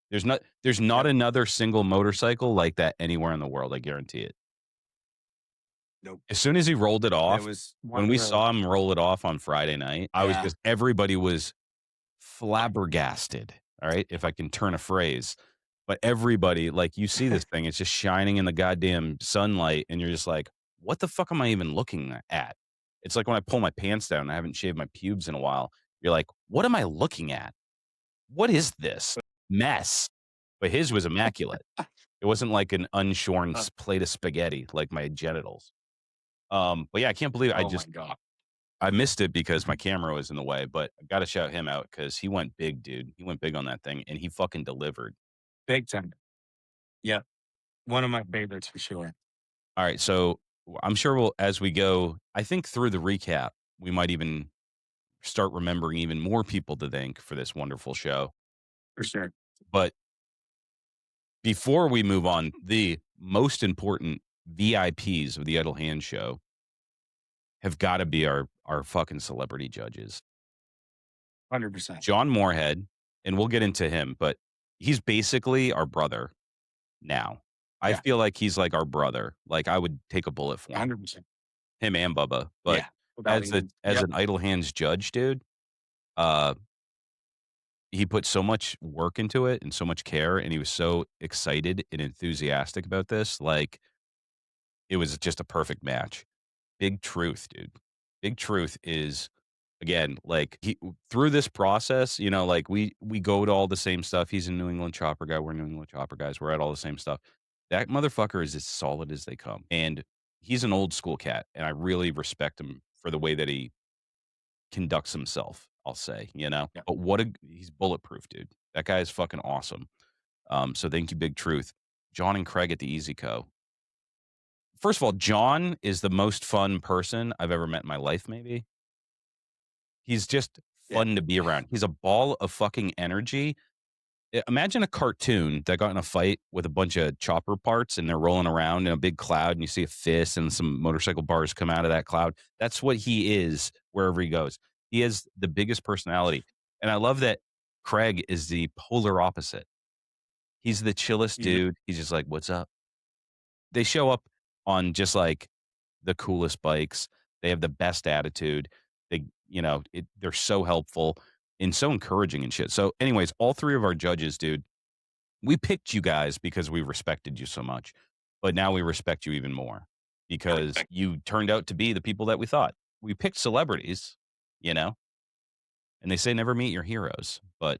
S1: There's not
S2: Yep.
S1: another single motorcycle like that anywhere in the world, I guarantee it.
S2: Nope.
S1: As soon as he rolled it
S2: It
S1: off,
S2: was one
S1: when
S2: of
S1: we
S2: the
S1: saw him roll it off on Friday night, I was
S2: yeah.
S1: just everybody was flabbergasted, all right, if I can turn a phrase. But everybody, like, you see this thing, it's just shining in the goddamn sunlight, and you're just like, "What the fuck am I even looking at?" It's like when I pull my pants down and I haven't shaved my pubes in a while. You're like, "What am I looking at? What is this mess?" But his was immaculate. It wasn't like an unshorn
S2: Uh,
S1: plate of spaghetti like my genitals. But yeah, I can't believe
S2: oh my god.
S1: I missed it because my camera was in the way, but I gotta shout him out because he went big, dude. He went big on that thing, and he fucking delivered.
S2: Big time. Yep. One of my favorites for sure.
S1: All right, so I'm sure we'll as we go, I think through the recap, we might even start remembering even more people to thank for this wonderful show.
S2: For sure.
S1: But before we move on, the most important VIPs of the Idle Hand Show have got to be our fucking celebrity judges.
S2: 100%.
S1: John Moorhead, and we'll get into him, but he's basically our brother now. I
S2: Yeah.
S1: feel like he's like our brother. Like I would take a bullet for
S2: 100%.
S1: him and Bubba. But
S2: Yeah. Without even
S1: as
S2: yep.
S1: an idle hands judge, dude, uh, he put so much work into it and so much care, and he was so excited and enthusiastic about this. Like it was just a perfect match. Big Truth, dude. Big Truth is again like he through this process, like we go to all the same stuff. He's a New England Chopper guy. We're New England Chopper guys. We're at all the same stuff. That motherfucker is as solid as they come, and he's an old school cat, and I really respect him for the way that he conducts himself, I'll say, you know?
S2: Yeah.
S1: But he's bulletproof, dude. That guy is fucking awesome. So thank you, Big Truth. John and Craig at the Easy Co. First of all, John is the most fun person I've ever met in my life, maybe. He's just
S2: Yeah.
S1: fun to be around. He's a ball of fucking energy. Imagine a cartoon that got in a fight with a bunch of chopper parts and they're rolling around in a big cloud and you see a fist and some motorcycle bars come out of that cloud. That's what he is wherever he goes. He has the biggest personality. And I love that Craig is the polar opposite. He's the chillest
S2: Mhm.
S1: dude. He's just like, "What's up?" They show up on just like the coolest bikes. They have the best attitude. They're so helpful and so encouraging and shit. So, anyways, all three of our judges, dude, we picked you guys because we respected you so much, but now we respect you even more because you turned out to be the people that we thought. We picked celebrities, you know, and they say never meet your heroes, but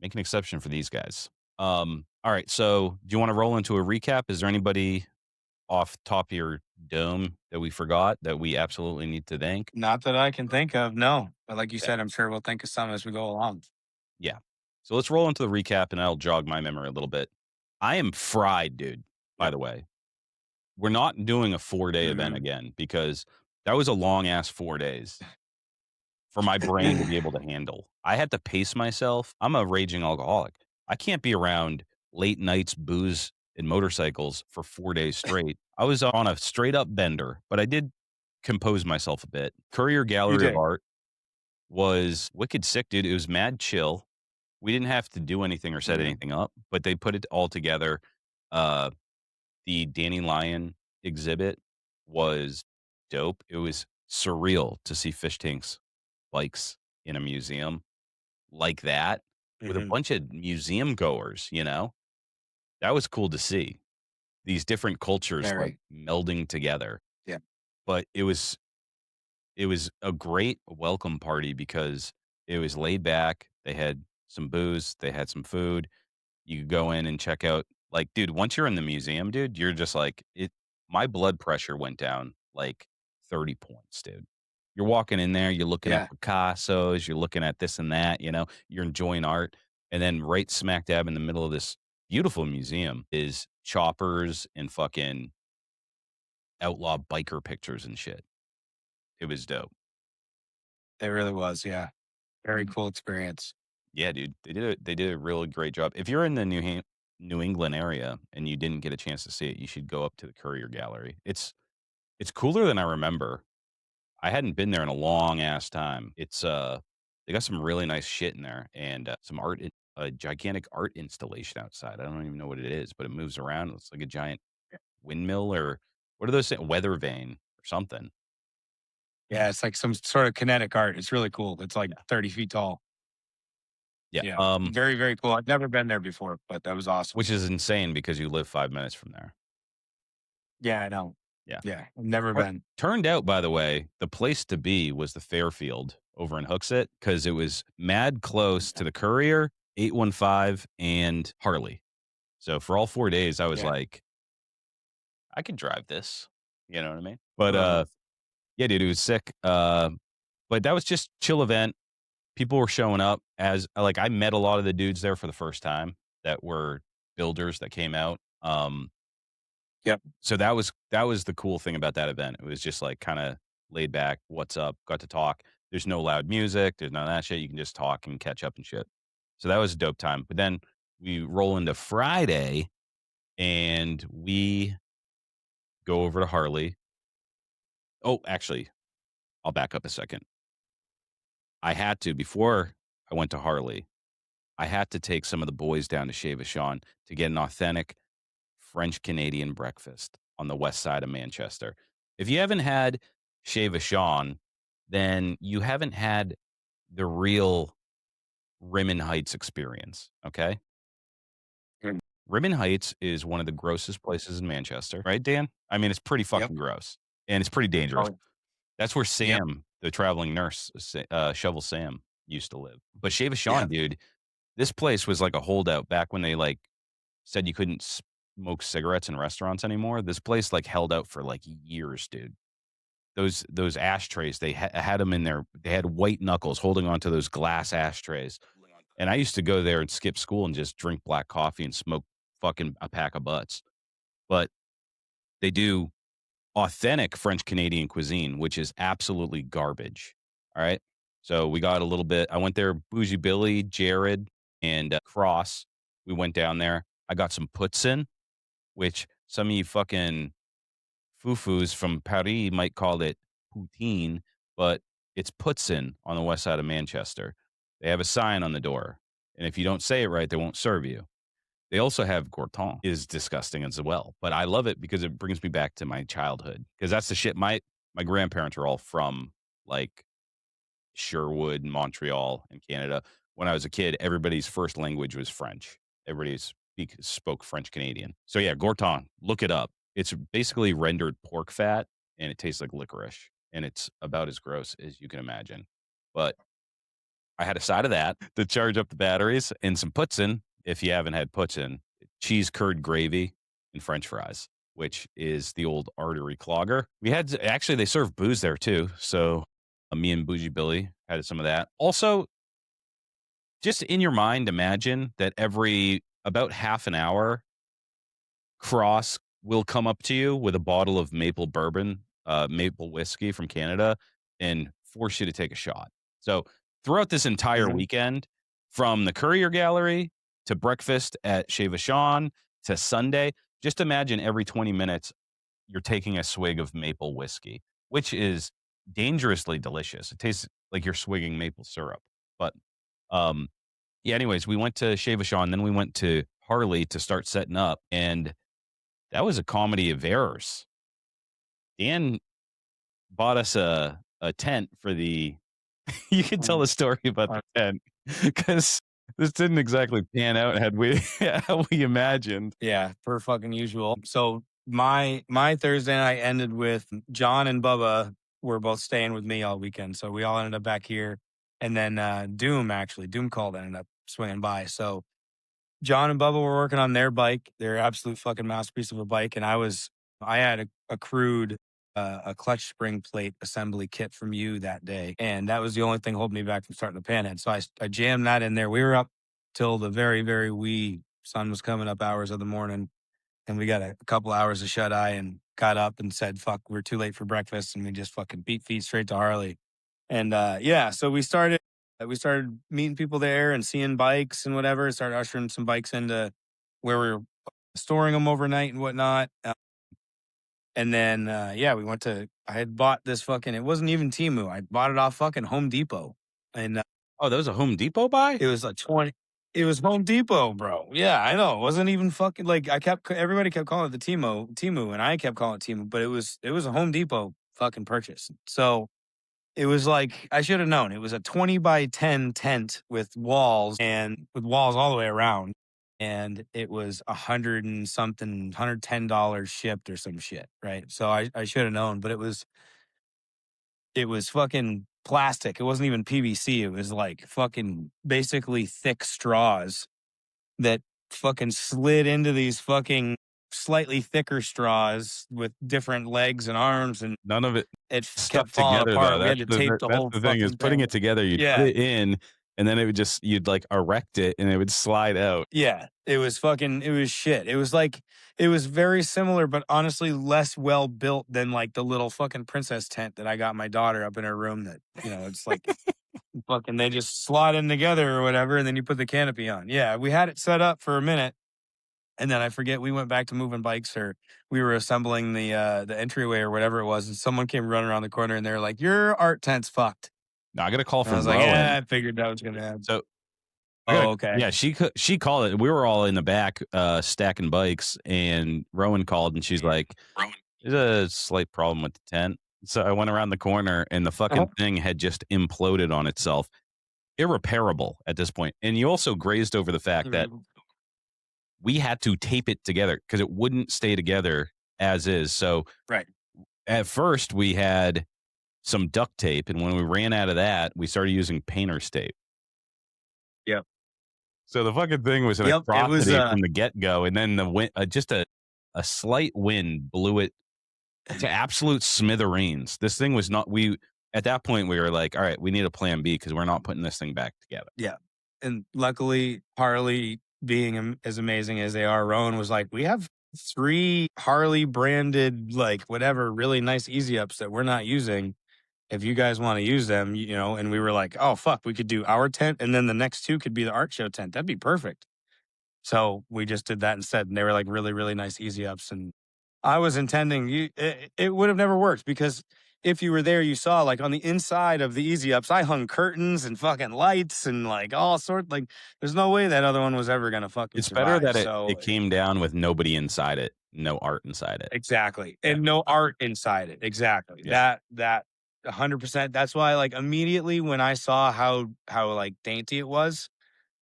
S1: make an exception for these guys. All right. So, do you want to roll into a recap? Is there anybody off top of your dome that we forgot that we absolutely need to thank?
S2: Not that I can think of, no. But like you
S1: Okay.
S2: said, I'm sure we'll think of some as we go along.
S1: Yeah. So let's roll into the recap and I'll jog my memory a little bit. I am fried, dude, by
S2: Yep.
S1: the way. We're not doing a 4-day event
S2: Mhm.
S1: again because that was a long ass 4 days for my brain to be able to handle. I had to pace myself. I'm a raging alcoholic. I can't be around late nights, booze, and motorcycles for 4 days straight. I was on a straight up bender, but I did compose myself a bit. Courier
S2: You
S1: Gallery of
S2: did.
S1: Art was wicked sick, dude. It was mad chill. We didn't have to do anything or set
S2: Mhm.
S1: anything up, but they put it all together. Uh, the Danny Lyon exhibit was dope. It was surreal to see fish tanks, bikes in a museum like that with a
S2: Mhm.
S1: bunch of museum goers, you know? That was cool to see. These different cultures like
S2: Very.
S1: melding together.
S2: Yeah.
S1: But it was a great welcome party because it was laid back. They had some booze, they had some food. You could go in and check out like, dude, once you're in the museum, dude, you're just like it my blood pressure went down like 30 points, dude. You're walking in there, you're looking at
S2: Yeah.
S1: Picasso's, you're looking at this and that, you're enjoying art. And then right smack dab in the middle of this beautiful museum is choppers and fucking outlaw biker pictures and shit. It was dope.
S2: It really was, yeah. Very cool experience.
S1: Yeah, dude, they did a really great job. If you're in the New England area and you didn't get a chance to see it, you should go up to the Courier Gallery. It's cooler than I remember. I hadn't been there in a long ass time. They got some really nice shit in there and some a gigantic art installation outside. I don't even know what it is, but it moves around. It's like a giant windmill or what are those things? Weather vane or something.
S2: Yeah, it's like some sort of kinetic art. It's really cool. It's like
S1: Yeah.
S2: 30 feet tall.
S1: Yeah.
S2: Yeah. Very, very cool. I've never been there before, but that was awesome.
S1: Which is insane because you live 5 minutes from there.
S2: Yeah, I know.
S1: Yeah.
S2: Yeah. I've never
S1: What
S2: been.
S1: turned out, by the way, the place to be was the Fairfield over in Hooksett because it was mad close to
S2: Yeah.
S1: the Courier, 815, and Harley. So for all 4 days, I was
S2: Yeah.
S1: like, I could drive this. You know what I mean? But
S2: Uh-huh.
S1: yeah, dude, it was sick. But that was just chill event. People were showing up as like I met a lot of the dudes there for the first time that were builders that came out.
S2: Yep.
S1: So that was the cool thing about that event. It was just like kinda laid back, "What's up?" Got to talk. There's no loud music, there's none of that shit, you can just talk and catch up and shit. So that was a dope time, but then we roll into Friday, and we go over to Harley. Oh, actually, I'll back up a second. I had to before I went to Harley, I had to take some of the boys down to Chez Vachon to get an authentic French Canadian breakfast on the west side of Manchester. If you haven't had Chez Vachon, then you haven't had the real Rimmon Heights experience, okay?
S2: Mm.
S1: Rimmon Heights is one of the grossest places in Manchester, right, Dan? I mean, it's pretty
S2: Yep.
S1: fucking gross, and it's pretty dangerous.
S2: Oh,
S1: That's where
S2: yep.
S1: Sam, the traveling nurse, Shovel Sam, used to live. But Chez
S2: Yeah.
S1: Vachon, dude, this place was like a holdout back when they, like, said you couldn't smoke cigarettes in restaurants anymore. This place, like, held out for, like, years, dude. Those ashtrays, they had them in there. They had white knuckles holding onto those glass ashtrays, and I used to go there and skip school and just drink black coffee and smoke fucking a pack of butts. But they do authentic French Canadian cuisine, which is absolutely garbage. All right. So we got a little bit. I went there, Bougie Billy, Jared, and Cross. We went down there. I got some poutine, which some of you fucking foo-foos from Paris might call it poutine, but it's poutine on the west side of Manchester. They have a sign on the door, and if you don't say it right, they won't serve you. They also have Gorton, is disgusting as well, but I love it because it brings me back to my childhood. Because that's the shit. My grandparents are all from like Sherwood, Montreal, in Canada. When I was a kid, everybody's first language was French. Everybody spoke French Canadian. So yeah, Gorton, look it up. It's basically rendered pork fat, and it tastes like licorice, and it's about as gross as you can imagine. But I had a side of that to charge up the batteries and some poutine, if you haven't had poutine, cheese curd gravy and french fries, which is the old artery clogger. We had actually, they serve booze there too. So me and Bougie Billy had some of that. Also, just in your mind, imagine that every about half an hour, Cross will come up to you with a bottle of maple bourbon, maple whiskey from Canada, and force you to take a shot. So throughout this entire
S2: Mhm.
S1: weekend, from the Courier Gallery to breakfast at Chez Vachon to Sunday, just imagine every 20 minutes you're taking a swig of maple whiskey, which is dangerously delicious. It tastes like you're swigging maple syrup. But um, yeah, anyways, we went to Chez Vachon, then we went to Harley to start setting up, and that was a comedy of errors. Dan bought us a tent for the you can tell
S2: Mhm.
S1: the story about the tent because this didn't exactly pan out had we how we imagined.
S2: Yeah, per fucking usual. So my Thursday night ended with John and Bubba were both staying with me all weekend. So we all ended up back here. And then Doom called ended up swinging by. So John and Bubba were working on their bike, their absolute fucking masterpiece of a bike, and I had a crude a clutch spring plate assembly kit from you that day, and that was the only thing holding me back from starting the panhead. So I jammed that in there. We were up till the very wee sun was coming up hours of the morning, and we got a couple hours of shut eye and got up and said, "Fuck, we're too late for breakfast," and we just fucking beat feet straight to Harley. And yeah, so we started meeting people there and seeing bikes and whatever. Started ushering some bikes into where we were storing them overnight and whatnot. And then yeah, we went to. I had bought this fucking. It wasn't even Timu. I bought it off fucking Home Depot, and
S1: Oh, that was a Home Depot buy?
S2: it was like 20. It was Home Depot, bro. Yeah, I know. It wasn't even fucking like everybody kept calling it the Timu, and I kept calling it Timu, but it was a Home Depot fucking purchase. So it was like I should have known. It was a 20 by 10 tent with walls and with walls all the way around. And it was $110 shipped or some shit. Right. So I should have known, but it was fucking plastic. It wasn't even PVC. It was like fucking basically thick straws that fucking slid into these fucking slightly thicker straws with different legs and arms, and
S1: None of it
S2: kept
S1: stuck
S2: falling
S1: together though.
S2: apart. We had to tape the
S1: That's
S2: whole
S1: the thing is
S2: fucking
S1: putting
S2: thing.
S1: it together, you'd put
S2: Yeah.
S1: it in, and then it would just you'd like erect it and it would slide out.
S2: Yeah. It was shit. It was very similar, but honestly less well built than like the little fucking princess tent that I got my daughter up in her room that, it's like fucking they just slot in together or whatever, and then you put the canopy on. Yeah. We had it set up for a minute. And then I forget we went back to moving bikes, or we were assembling the entryway or whatever it was, and someone came running around the corner and they're like, "Your art tent's fucked."
S1: Now I got a call
S2: And I was
S1: from
S2: like,
S1: Rowan.
S2: "Yeah, I figured that was gonna happen."
S1: So I got
S2: Oh, okay.
S1: yeah, she called it. We were all in the back stacking bikes, and Rowan called and she's like, "There's a slight problem with the tent." So I went around the corner and the
S2: Uh-huh.
S1: fucking thing had just imploded on itself. Irreparable at this point. And you also grazed over the fact that we had to tape it together because it wouldn't stay together as is. So
S2: Right.
S1: at first we had some duct tape, and when we ran out of that, we started using painter's tape.
S2: Yep.
S1: So the fucking thing was an
S2: Yep, it was,
S1: atrocity from the get go, and then the wind, just a slight wind blew it to absolute smithereens. This thing was not. We at that point we were like, all right, we need a plan B because we're not putting this thing back together.
S2: yeah, and luckily, Harley being as amazing as they are, Rowan was like, "We have 3 Harley branded, like, whatever, really nice easy ups that we're not using. If you guys wanna use them," you know, and we were like, "Oh, fuck, we could do our tent, and then the next 2 could be the art show tent. That'd be perfect." So we just did that instead, and they were like really, really nice easy ups. And I was intending it would have never worked because if you were there, you saw like on the inside of the easy ups, I hung curtains and fucking lights and like all sorts. Like, there's no way that other one was ever gonna fucking
S1: It's better
S2: survive.
S1: that
S2: So
S1: it came down with nobody inside it, no art inside it.
S2: exactly,
S1: Yeah,
S2: and no art inside it. Exactly.
S1: yeah.
S2: That 100%. That's why like immediately when I saw how like dainty it was,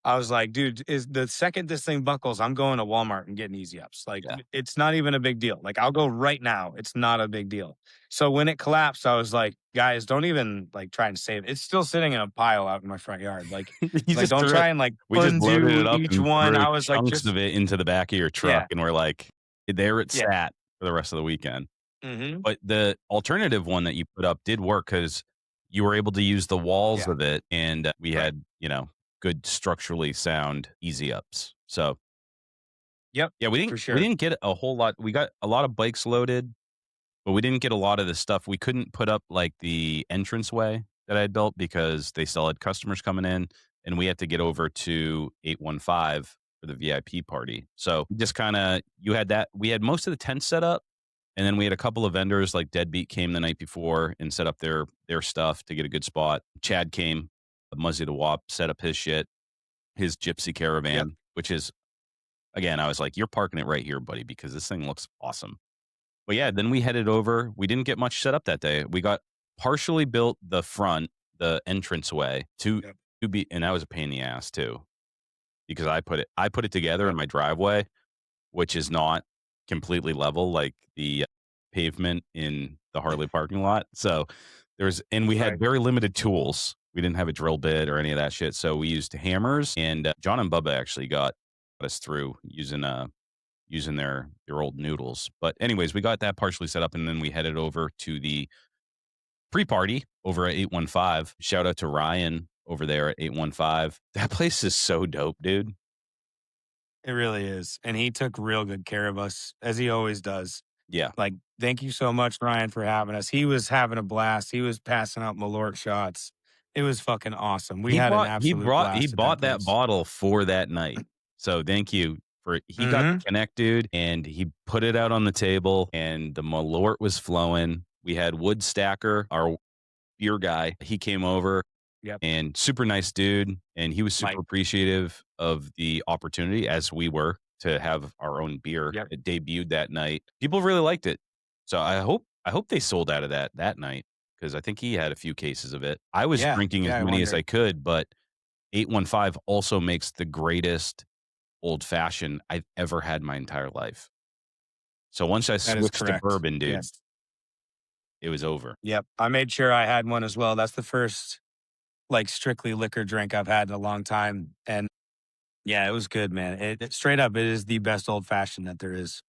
S2: I was like, dude, is the second this thing buckles, I'm going to Walmart and getting easy ups. Like,
S1: Yeah.
S2: it's not even a big deal. Like, I'll go right now. It's not a big deal. So when it collapsed, I was like, guys, don't even like try and save it. It's still sitting in a pile out in my front yard.
S1: You
S2: Like
S1: just
S2: don't
S1: threw it.
S2: try and like
S1: We just loaded
S2: undo
S1: it up
S2: each
S1: and
S2: one.
S1: threw
S2: I was like,
S1: chunks
S2: just
S1: of it into the back of your truck,
S2: yeah,
S1: and we're like, there it
S2: yeah,
S1: sat for the rest of the weekend.
S2: hmm,
S1: But the alternative one that you put up did work because you were able to use the walls
S2: yeah,
S1: of it, and we
S2: right,
S1: had, good structurally sound easy ups. So,
S2: yep,
S1: yeah,
S2: for
S1: we
S2: sure,
S1: didn't get a whole lot. We got a lot of bikes loaded, but we didn't get a lot of the stuff. We couldn't put up, like, the entranceway that I had built because they still had customers coming in, and we had to get over to 815 for the VIP party. So, just kinda you had that we had most of the tents set up, and then we had a couple of vendors, like Deadbeat came the night before and set up their stuff to get a good spot. Chad came, Muzzy the Wop set up his shit, his gypsy
S2: yep,
S1: caravan, which is again, I was like, "You're parking it right here, buddy, because this thing looks awesome." But yeah, then we headed over. We didn't get much set up that day. We got partially built the front, the entranceway
S2: yep,
S1: to be, and that was a pain in the ass too because I put it together in
S2: yep,
S1: my driveway, which is not completely level like the pavement in the Harley parking lot. So and we had
S2: right.
S1: very limited tools. We didn't have a drill bit or any of that shit. So we used hammers, and John and Bubba actually got us through using their old noodles. But anyways, we got that partially set up, and then we headed over to the pre-party over at 815. Shout out to Ryan over there at 815. That place is so dope, dude.
S2: It really is, and he took real good care of us as he always does.
S1: Yeah.
S2: Like, thank you so much, Ryan, for having us. He was having a blast. He was passing out Malort shots. It was fucking awesome. We
S1: He
S2: had an
S1: bought he
S2: absolute
S1: brought he
S2: blast at that
S1: bought that
S2: place.
S1: bottle for that night. So thank you for he got the
S2: Mhm.
S1: Connect, dude, and he put it out on the table, and the Malort was flowing. We had Wood Stacker, our beer guy. He came over,
S2: Yep.
S1: and super nice dude, and he was super
S2: Mike.
S1: appreciative of the opportunity, as we were, to have our own beer.
S2: Yep.
S1: It debuted that night. People really liked it. So I hope they sold out of that night because I think he had a few cases of it. I was
S2: Yeah.
S1: drinking as
S2: Yeah, I
S1: many as
S2: wonder.
S1: I could, but 815 also makes the greatest old fashioned I've ever had in my entire life. So once I
S2: That is
S1: switched to
S2: correct.
S1: bourbon, dude,
S2: Yes.
S1: it was over.
S2: Yep. I made sure I had one as well. That's the first, like, strictly liquor drink I've had in a long time, and yeah, it was good, man. It straight up, it is the best old fashioned that there is.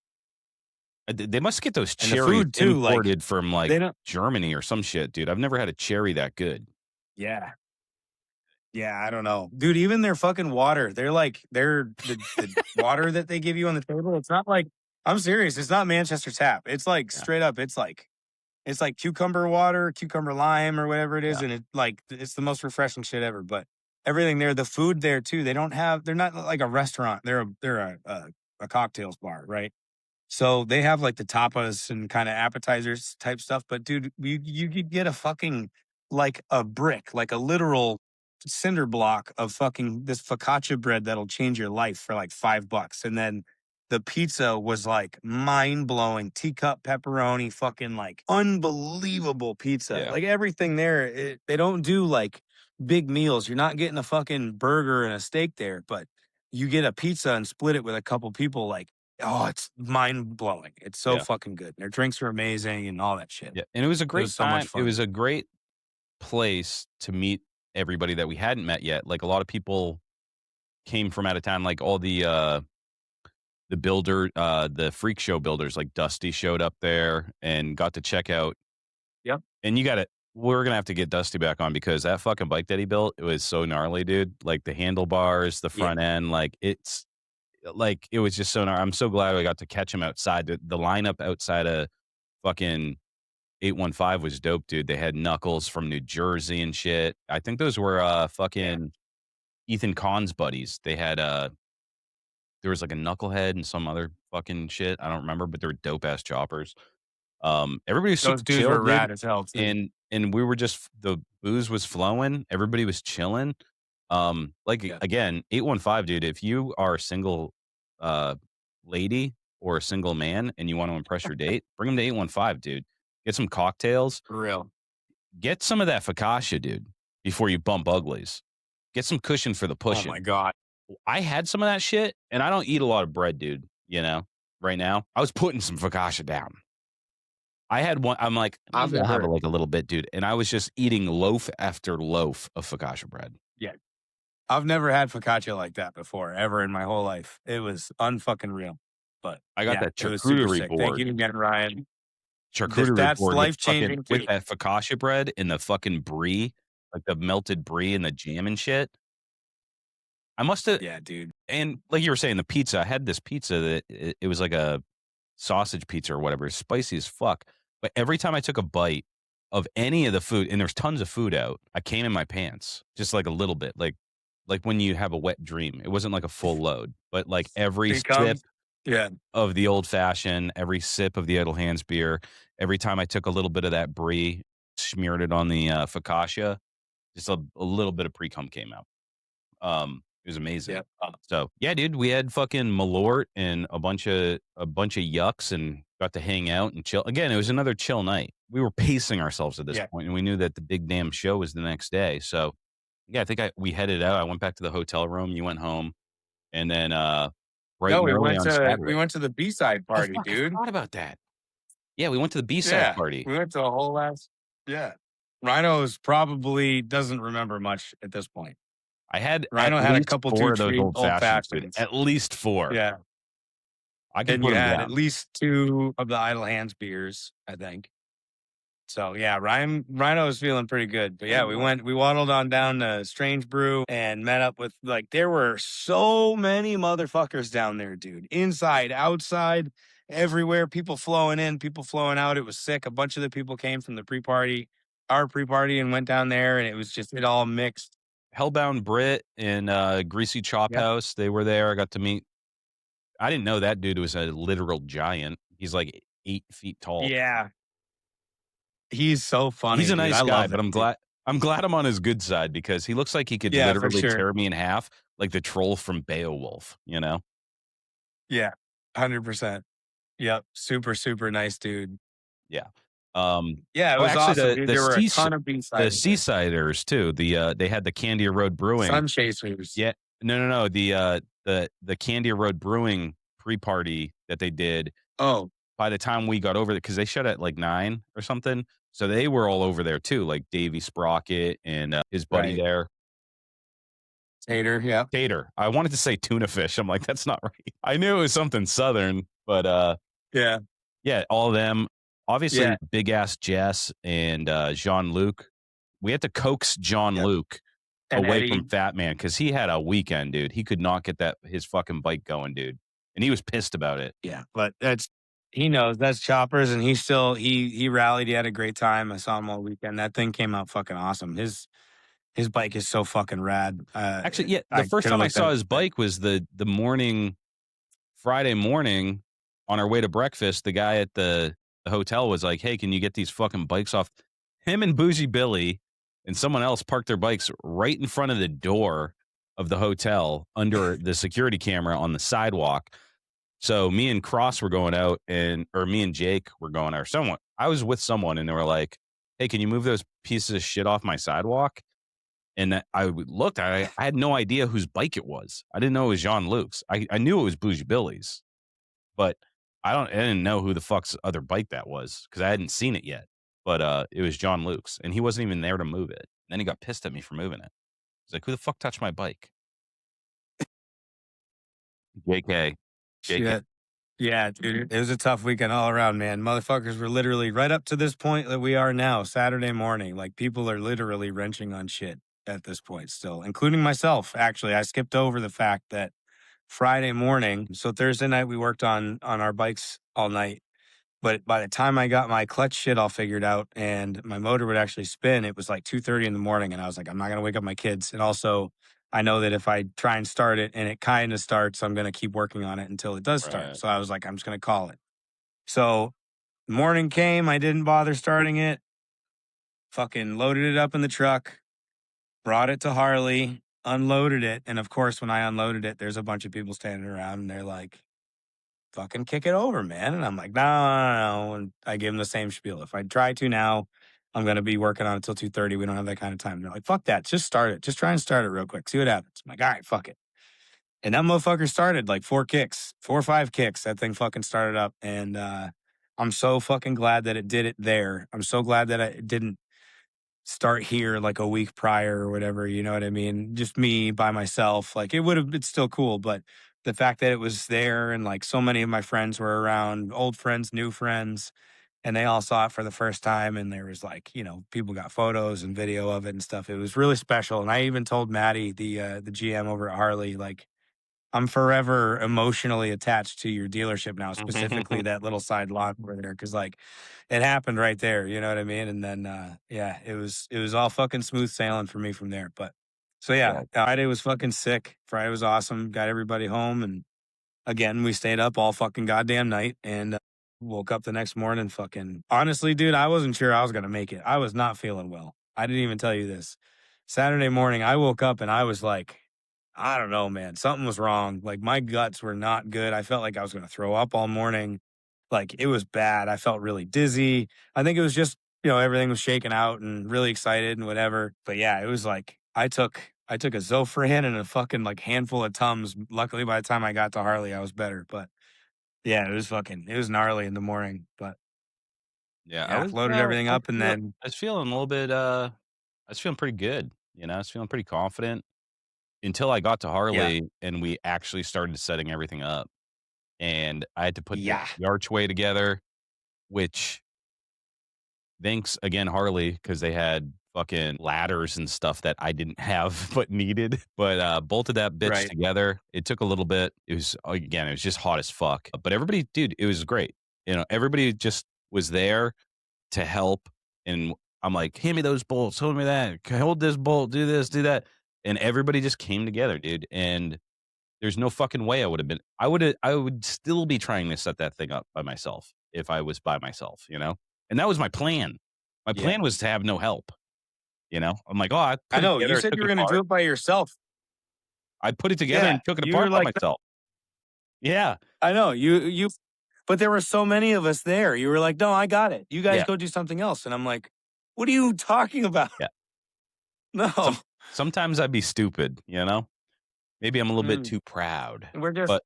S1: They must get those
S2: And the
S1: cherries
S2: food too, like,
S1: imported from, like,
S2: they don't
S1: Germany or some shit, dude. I've never had a cherry that good.
S2: yeah. Yeah, I don't know. Dude, even their fucking water, they're like the water that they give you on the table, it's not like I'm serious, it's not Manchester Tap. It's like
S1: Yeah,
S2: straight up, it's like cucumber water, cucumber lime or whatever it is,
S1: yeah,
S2: and it's the most refreshing shit ever. But everything there, the food there too, they're not like a restaurant. They're a cocktails bar, right? So they have like the tapas and kind of appetizers type stuff. But dude, you could get a fucking like a brick, like a literal cinder block of fucking this focaccia bread that'll change your life for like $5. And then the pizza was like mind blowing, teacup pepperoni, fucking like unbelievable pizza.
S1: yeah,
S2: Like everything there, they don't do like big meals. You're not getting a fucking burger and a steak there, but you get a pizza and split it with a couple people. Like, oh, it's mind blowing. It's so
S1: yeah,
S2: fucking good. Their drinks are amazing and all that shit.
S1: yeah, and it was a
S2: It
S1: great
S2: was so much
S1: time. It
S2: fun.
S1: was a great place to meet everybody that we hadn't met yet. Like, a lot of people came from out of town, like all the freak show builders, like Dusty showed up there and got to check out.
S2: Yep.
S1: And we're gonna have to get Dusty back on because that fucking bike that he built, it was so gnarly, dude. Like the handlebars, the
S2: Yeah.
S1: front end, it was just so I'm so glad I got to catch him outside. The lineup outside of fucking 815 was dope, dude. They had Knuckles from New Jersey and shit. I think those were
S2: Yeah.
S1: fucking Ethan Kahn's buddies. They had there was like a knucklehead and some other fucking shit. I don't remember, but they were dope ass choppers. Everybody was
S2: Those
S1: super
S2: dudes
S1: chill,
S2: were
S1: dude.
S2: rad as hell too.
S1: And we were just the booze was flowing. Everybody was chilling.
S2: Yeah.
S1: Again, 815, dude, if you are a single uh lady or a single man and you want to impress your date, bring them to 815, dude. Get some cocktails.
S2: For real.
S1: Get some of that focaccia, dude, before you bump uglies. Get some cushion for the
S2: Oh
S1: pushing.
S2: my god.
S1: I had some of that shit, and I don't eat a lot of bread, dude, right now. I was putting some focaccia down. I had one I'm like,
S2: I've
S1: "Maybe I'll have it,
S2: never
S1: like, a little bit, dude," and I was just eating loaf after loaf of focaccia bread.
S2: yeah. I've never had focaccia like that before, ever in my whole life. It was unfucking real. But
S1: I got
S2: yeah,
S1: that
S2: it was super
S1: charcuterie
S2: sick. Thank
S1: board
S2: you again, Ryan.
S1: charcuterie
S2: That's
S1: board
S2: life changing
S1: with
S2: too.
S1: that focaccia bread and the fucking brie, like, the melted brie and the jam and shit. I musta
S2: Yeah, dude.
S1: and like you were saying, the pizza, I had this pizza that it was like a sausage pizza or whatever, spicy as fuck. But every time I took a bite of any of the food, and there's tons of food out, I came in my pants, just like a little bit, like when you have a wet dream. It wasn't like a full load, but like every sip
S2: Becomes yeah,
S1: of the old fashioned, every sip of the Idle Hands beer, every time I took a little bit of that brie, smeared it on the focaccia, just a little bit of pre cum came out. It was amazing.
S2: yeah.
S1: So yeah, dude, we had fucking Malort and a bunch of yucks and got to hang out and chill. Again, it was another chill night. We were pacing ourselves at this
S2: Yeah.
S1: point, and we knew that the big damn show was the next day. So yeah, I think we headed out. I went back to the hotel room. You went home, and then bright
S2: No,
S1: and early on
S2: we
S1: Saturday.
S2: went to the B-side
S1: Oh
S2: party,
S1: fuck, I
S2: dude.
S1: forgot about that. Yeah, we went to the B side
S2: Yeah.
S1: party.
S2: We went to a whole ass yeah. Rhino's probably doesn't remember much at this point.
S1: I had at
S2: Rhino had a
S1: least
S2: couple 2
S1: four of those
S2: treat old
S1: dude.
S2: fashions.
S1: At least four.
S2: Yeah.
S1: I can
S2: And
S1: put
S2: you
S1: them
S2: had at
S1: down.
S2: least 2 of the Idle Hands beers, I think. So yeah, Rhino was feeling pretty good. But yeah, we waddled on down to Strange Brew and met up with like there were so many motherfuckers down there, dude. Inside, outside, everywhere. People flowing in, people flowing out. It was sick. A bunch of the people came from the pre-party, our pre-party, and went down there, and it was just it all mixed.
S1: Hellbound Brit and Greasy Chop
S2: Yep.
S1: House, they were there. I got to meet. I didn't know that dude was a literal giant. He's like 8 feet tall.
S2: Yeah. He's so
S1: He's
S2: funny,
S1: a
S2: dude. I
S1: nice guy,
S2: love
S1: but
S2: that
S1: I'm
S2: dude.
S1: glad I'm glad I'm on his good side because he looks like he could
S2: Yeah, for
S1: literally
S2: sure.
S1: tear me in half, like the troll from Beowulf. You know?
S2: Yeah. 100%. Yep. Super, super nice dude.
S1: Yeah. Um.
S2: Yeah, it
S1: Oh,
S2: was
S1: actually,
S2: awesome, dude. There were a ton of
S1: the
S2: B-siders there.
S1: Seasiders too. They had the Candia Road Brewing.
S2: Sun Chasers.
S1: Yeah. No, no, no. The Candia Road Brewing pre-party that they did.
S2: Oh,
S1: By the time we got over there, because they shut at like 9 or something, so they were all over there too, like Davey Sprocket and his buddy
S2: right.
S1: there,
S2: Tater, yeah.
S1: Tater. I wanted to say tuna fish. I'm like, that's not right. I knew it was something southern, but
S2: Yeah,
S1: yeah, all of them.
S2: yeah,
S1: Obviously, big ass Jess and Jean Luc. We had to coax John
S2: yep.
S1: Luc
S2: And
S1: away from
S2: Eddie.
S1: Fat Man because he had a weekend, dude. He could not get his fucking bike going, dude, and he was pissed about it.
S2: Yeah, but that's he knows that's choppers, and he still he rallied. He had a great time. I saw him all weekend. That thing came out fucking awesome. His bike is so fucking rad.
S1: Actually, yeah, the
S2: I
S1: first
S2: could have
S1: time I
S2: looked at
S1: saw
S2: it.
S1: his bike was the morning Friday morning on our way to breakfast. The guy at the hotel was like, "Hey, can you get these fucking bikes off?" Him and Bougie Billy and someone else parked their bikes right in front of the door of the hotel under the security camera on the sidewalk. So me and Cross were going out or me and Jake were going out or someone. I was with someone and they were like, "Hey, can you move those pieces of shit off my sidewalk?" And looked, I had no idea whose bike it was. I didn't know it was Jean Luc's. I knew it was Bougie Billy's, but I didn't know who the fuck's other bike that was because I hadn't seen it yet. But it was John Luke's, and he wasn't even there to move it. Then he got pissed at me for moving it. He's like, "Who the fuck touched my bike?" JK. JK.
S2: Shit. Yeah, dude. It was a tough weekend all around, man. Motherfuckers were literally right up to this point that we are now, Saturday morning. Like people are literally wrenching on shit at this point still, including myself. Actually, I skipped over the fact that Friday morning, so Thursday night we worked on our bikes all night. But by the time I got my clutch shit all figured out and my motor would actually spin, it was like 2:30 in the morning. And I was like, I'm not going to wake up my kids. And also, I know that if I try and start it and it kind of starts, I'm going to keep working on it until it does start.
S1: Right.
S2: So I was like, I'm just going to call it. So morning came, I didn't bother starting it, fucking loaded it up in the truck, brought it to Harley, unloaded it. And of course, when I unloaded it, there's a bunch of people standing around and they're like, fucking kick it over, man. And I'm like, no, no, no, no. And I give them the same spiel. If I try to now, I'm gonna be working on it till 2:30. We don't have that kind of time. And they're like, fuck that. Just start it. Just try and start it real quick. See what happens. I'm like, all right, fuck it. And that motherfucker started like 4 kicks, 4 or 5 kicks. That thing fucking started up. And I'm so fucking glad that it did it there. I'm so glad that I didn't start here like a week prior or whatever, you know what I mean? Just me by myself. Like it would have been still cool, but the fact that it was there and like so many of my friends were around, old friends, new friends, and they all saw it for the first time. And there was like, people got photos and video of it and stuff. It was really special. And I even told Maddie, the GM over at Harley, like, I'm forever emotionally attached to your dealership now, specifically that little side lot over there, because like it happened right there. You know what I mean? And then yeah, it was all fucking smooth sailing for me from there. But so yeah,
S1: Yeah.
S2: Friday was fucking sick. Friday was awesome. Got everybody home, and again, we stayed up all fucking goddamn night and woke up the next morning. Fucking honestly, dude, I wasn't sure I was gonna make it. I was not feeling well. I didn't even tell you this. Saturday morning, I woke up and I was like, I don't know, man. Something was wrong. Like my guts were not good. I felt like I was gonna throw up all morning. Like it was bad. I felt really dizzy. I think it was just, everything was shaking out and really excited and whatever. But yeah, it was like I took a Zofran and a fucking like handful of Tums. Luckily by the time I got to Harley, I was better. But yeah, it was gnarly in the morning. But
S1: Yeah,
S2: yeah, loaded everything up and then
S1: I was feeling a little bit, I was feeling pretty good, I was feeling pretty confident until I got to
S2: yeah.
S1: Harley and we actually started setting everything up, and I had to put
S2: Yeah.
S1: the archway together, which thanks again, Harley, because they had fucking ladders and stuff that I didn't have but needed, but, bolted that bitch
S2: Right.
S1: together. It took a little bit. It was again, it was just hot as fuck, but everybody dude, it was great. Everybody just was there to help, and I'm like, "Hand me those bolts, hold me that, hold this bolt, do this, do that," and everybody just came together, dude, and there's no fucking way I would still be trying to set that thing up by myself if I was by myself, and that was my plan. My
S2: Yeah.
S1: plan was to have no help, I'm like, "Oh, I
S2: I
S1: put it
S2: know. You
S1: together and
S2: said
S1: took
S2: you
S1: it
S2: were gonna do
S1: apart.
S2: it by yourself.
S1: I put it together
S2: Yeah.
S1: and took it
S2: You were
S1: apart by
S2: like,
S1: myself." Yeah,
S2: I know. You but there were so many of us there. You were like, "No, I got it. You guys
S1: yeah,
S2: go do something else." And I'm like, "What are you talking about?"
S1: yeah.
S2: No.
S1: Sometimes I'd be stupid, Maybe I'm a little bit
S2: Mm.
S1: too proud,
S2: We're just
S1: but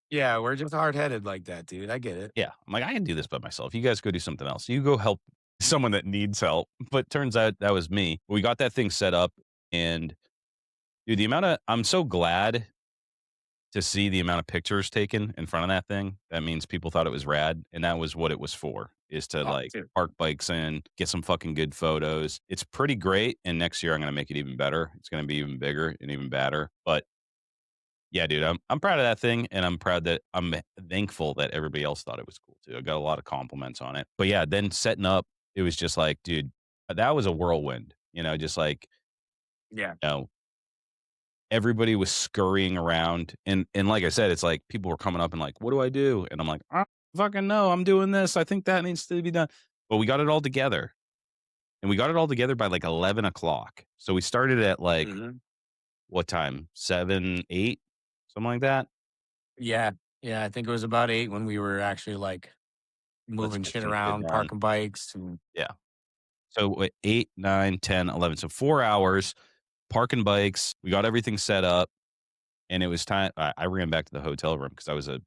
S2: yeah, we're just hard-headed like that, dude. I get it.
S1: yeah, I'm like, "I can do this by myself. You guys go do something else. You go help someone that needs help." But turns out that was me. We got that thing set up, and dude, I'm so glad to see the amount of pictures taken in front of that thing. That means people thought it was rad, and that was what it was for, is to,
S2: Oh,
S1: like,
S2: dude.
S1: park bikes in, get some fucking good photos. It's pretty great, and next year I'm gonna make it even better. It's gonna be even bigger and even badder, but yeah, dude, I'm proud of that thing, and I'm thankful that everybody else thought it was cool too. I got a lot of compliments on it. But yeah, then setting up, it was just like, dude, that was a whirlwind, just like,
S2: Yeah.
S1: you know, everybody was scurrying around, and like I said, it's like people were coming up and like, "What do I do?" And I'm like, "I don't fucking know. I'm doing this. I think that needs to be done." But we got it all together, and we got it all together by like 11 o'clock. So we started at like
S2: Mhm.
S1: what time? 7, 8, something like that.
S2: Yeah. Yeah, I think it was about 8 when we were actually, like,
S1: Let's
S2: moving
S1: get
S2: shit
S1: some shit
S2: around,
S1: done.
S2: parking bikes, and
S1: Yeah. So 8, 9, 10, 11. So 4 hours parking bikes. We got everything set up, and it was time. I ran back to the hotel room because I was a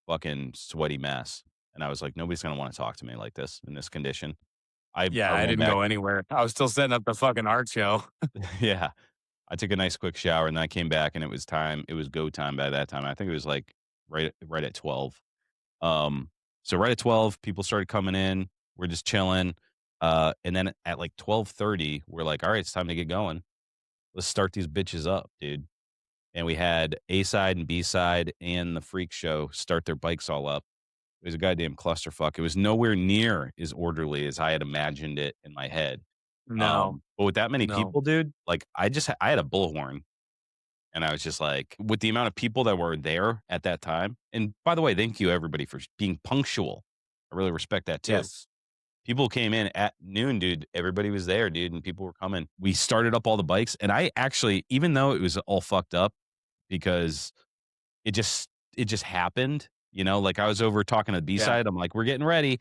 S1: fucking sweaty mess, and I was like, nobody's gonna want to talk to me like this in this condition. I
S2: yeah, I
S1: went
S2: didn't
S1: back.
S2: go anywhere. I was still setting up the fucking art show.
S1: Yeah. I took a nice quick shower, and then I came back, and it was go time by that time. I think it was, like, right at 12. So right at 12, people started coming in. We're just chilling. And then at, like, 12:30, we're like, "Alright, it's time to get going. Let's start these bitches up, dude." And we had A side and B side and the freak show start their bikes all up. It was a goddamn clusterfuck. It was nowhere near as orderly as I had imagined it in my head.
S2: No,
S1: But with that many
S2: no.
S1: people, dude, like, I had a bullhorn, and I was just like with the amount of people that were there at that time, and by the way, thank you everybody for being punctual. I really respect that too.
S2: Yes.
S1: People came in at noon, dude. Everybody was there, dude, and people were coming. We started up all the bikes, and I actually, even though it was all fucked up because it just it just happened, like I was over talking to the B
S2: Yeah.
S1: side. I'm like, "We're getting ready."